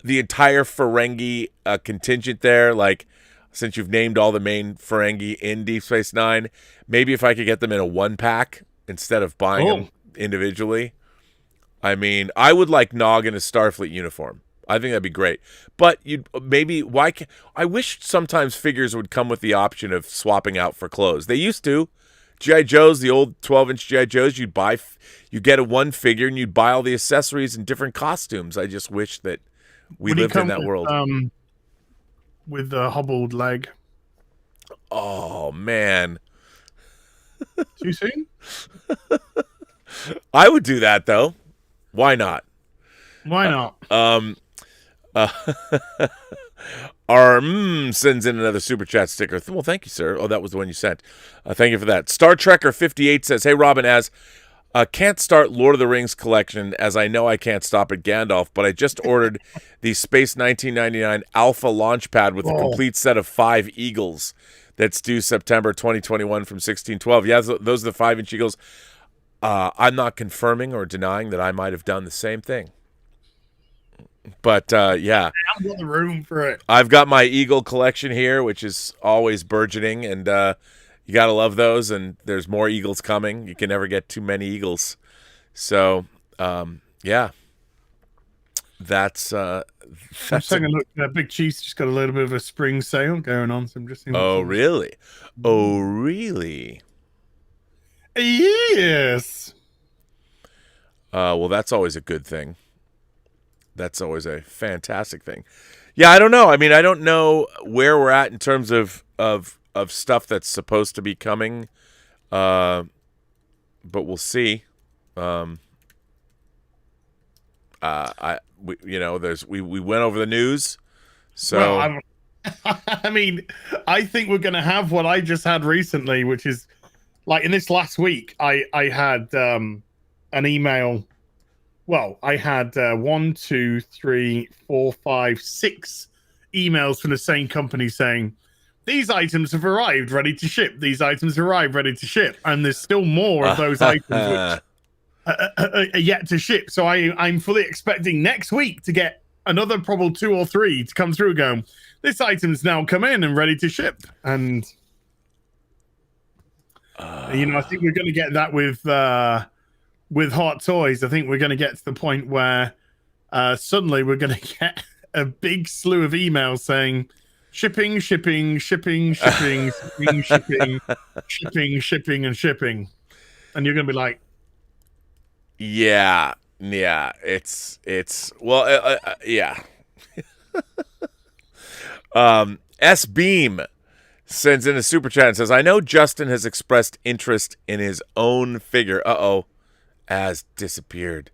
the entire Ferengi contingent there, like since you've named all the main Ferengi in Deep Space Nine, maybe if I could get them in a 1-pack instead of buying them individually. I mean, I would like Nog in a Starfleet uniform. I think that'd be great. But I wish sometimes figures would come with the option of swapping out for clothes. They used to. GI Joes, the old 12-inch GI Joes, you get a one figure and you'd buy all the accessories and different costumes. I just wish that we lived in that world. With the hobbled leg. Oh man. Too soon? I would do that though. Why not? Why not? Sends in another super chat sticker. Well, thank you, sir. Oh, that was the one you sent. Thank you for that. Star Trekker 58 says, "Hey, Robin, can't start Lord of the Rings collection as I know I can't stop at Gandalf, but I just ordered the Space 1999 Alpha Launchpad with a complete set of 5 Eagles that's due September 2021 from 1612. Yeah, those are the 5-inch Eagles. I'm not confirming or denying that I might have done the same thing. But yeah, I've got the room for it. I've got my Eagle collection here, which is always burgeoning, and you gotta love those. And there's more Eagles coming. You can never get too many Eagles. So yeah, that's. I'm taking a look. Big Cheese just got a little bit of a spring sale going on. So I'm just. Oh really? Oh really? Yes. Well, that's always a good thing. That's always a fantastic thing. Yeah, I don't know. I mean, I don't know where we're at in terms of stuff that's supposed to be coming, but we'll see. We went over the news, so. Well, I mean, I think we're going to have what I just had recently, which is like in this last week, I had an email. Well, I had 6 emails from the same company saying, these items have arrived, ready to ship. These items arrived, ready to ship. And there's still more of those items which are yet to ship. So I'm fully expecting next week to get another probably 2 or 3 to come through going, this item's now come in and ready to ship. And, I think we're going to get that with Hot Toys. I think we're going to get to the point where suddenly we're going to get a big slew of emails saying shipping, shipping, shipping, shipping, shipping, shipping, shipping, shipping, and shipping. And you're going to be like, yeah, it's well, yeah. S-Beam sends in a super chat and says, I know Justin has expressed interest in his own figure. Az disappeared.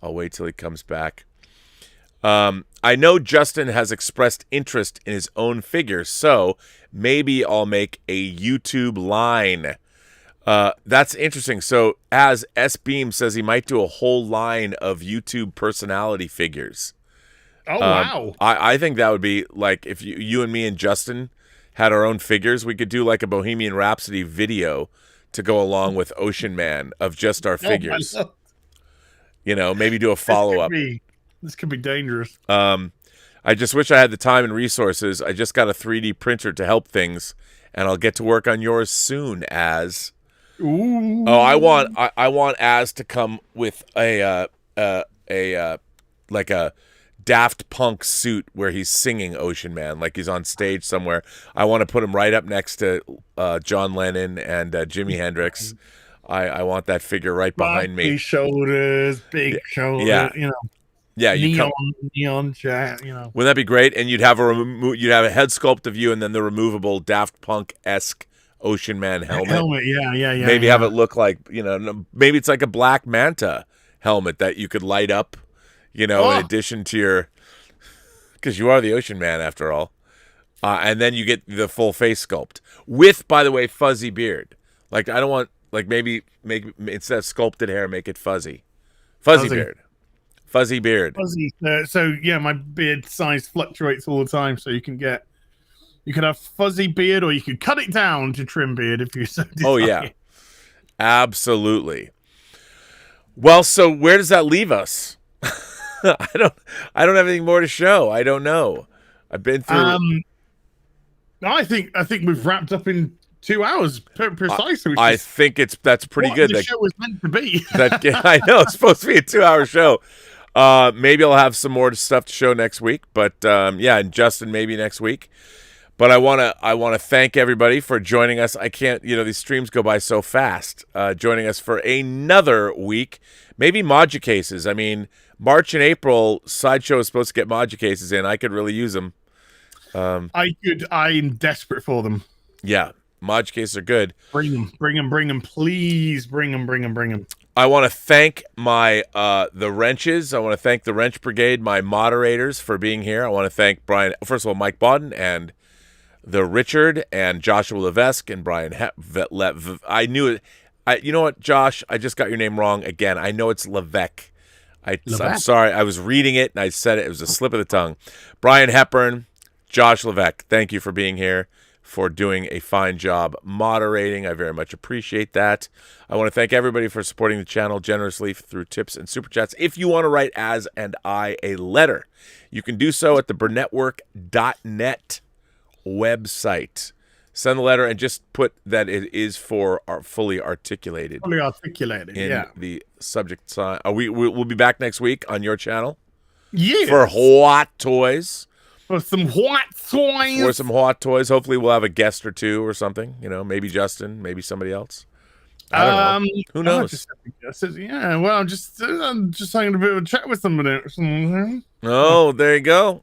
I'll wait till he comes back. I know Justin has expressed interest in his own figure, so maybe I'll make a YouTube line. That's interesting. So as S-Beam says, he might do a whole line of YouTube personality figures. Oh, wow. I think that would be like if you and me and Justin had our own figures, we could do like a Bohemian Rhapsody video to go along with Ocean Man of just our figures. Maybe do a follow-up. This could be dangerous. I just wish I had the time and resources. I just got a 3D printer to help things, and I'll get to work on yours soon, Az. Ooh. Oh, I want Az to come with a Daft Punk suit where he's singing Ocean Man, like he's on stage somewhere. I want to put him right up next to John Lennon and Jimi Hendrix. I want that figure right behind me. Big shoulders, yeah. Yeah, neon chat. Wouldn't that be great? And you'd have a head sculpt of you, and then the removable Daft Punk-esque Ocean Man helmet. Yeah. Maybe have it look like maybe it's like a Black Manta helmet that you could light up. In addition to your, because you are the Ocean Man after all, and then you get the full face sculpt with, by the way, fuzzy beard. Like I don't want maybe make instead of sculpted hair, make it fuzzy beard. So yeah, my beard size fluctuates all the time, so you can have fuzzy beard, or you could cut it down to trim beard if you so desire. Oh yeah, absolutely. Well, so where does that leave us? I don't have anything more to show. I don't know. I've been through. I think we've wrapped up in 2 hours precisely. I think that's pretty good. The show was meant to be. I know it's supposed to be a 2-hour show. Maybe I'll have some more stuff to show next week. But and Justin maybe next week. But I wanna thank everybody for joining us. I can't, these streams go by so fast. Joining us for another week, maybe Module cases. I mean, March and April, Sideshow is supposed to get Module cases in. I could really use them. I'm desperate for them. Yeah, Module cases are good. Bring them, please bring them. I want to thank my the wrenches. I want to thank the Wrench Brigade, my moderators, for being here. I want to thank Brian, first of all, Mike Bodden and the Richard and Joshua Levesque and Brian. I knew it. You know what, Josh? I just got your name wrong again. I know it's Levesque. I'm sorry. I was reading it and I said it. It was a slip of the tongue. Brian Hepburn, Josh Levesque, thank you for being here, for doing a fine job moderating. I very much appreciate that. I want to thank everybody for supporting the channel generously through tips and super chats. If you want to write Az and I a letter, you can do so at the Burnettwork.net website. Send the letter and just put that it is for our fully articulated. Fully articulated, in the subject sign. We'll be back next week on your channel. Yeah. For Hot Toys. For some hot toys. Hopefully we'll have a guest or two or something. Maybe Justin, maybe somebody else. I don't know. Who knows? Yeah, well, I'm just having a bit of a chat with somebody. Oh, there you go.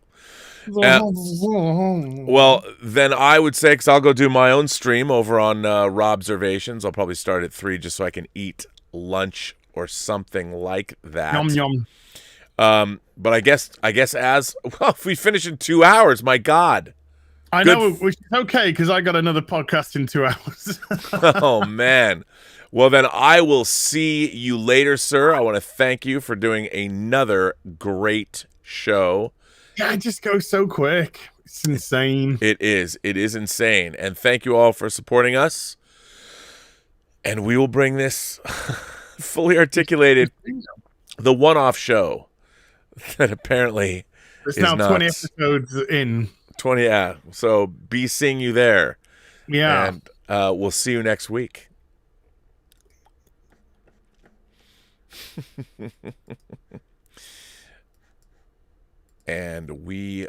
Well, then I would say, because I'll go do my own stream over on Robservations. I'll probably start at 3 just so I can eat lunch or something like that. Yum yum. But I guess as well, if we finish in 2 hours, my God. I know, which is okay because I got another podcast in 2 hours. Oh man. Well, then I will see you later, sir. I want to thank you for doing another great show. Yeah, it just goes so quick. It's insane. It is insane. And thank you all for supporting us. And we will bring this fully articulated, the one-off show that apparently there's is now not 20 episodes in. 20, yeah. So be seeing you there. Yeah. And we'll see you next week. And we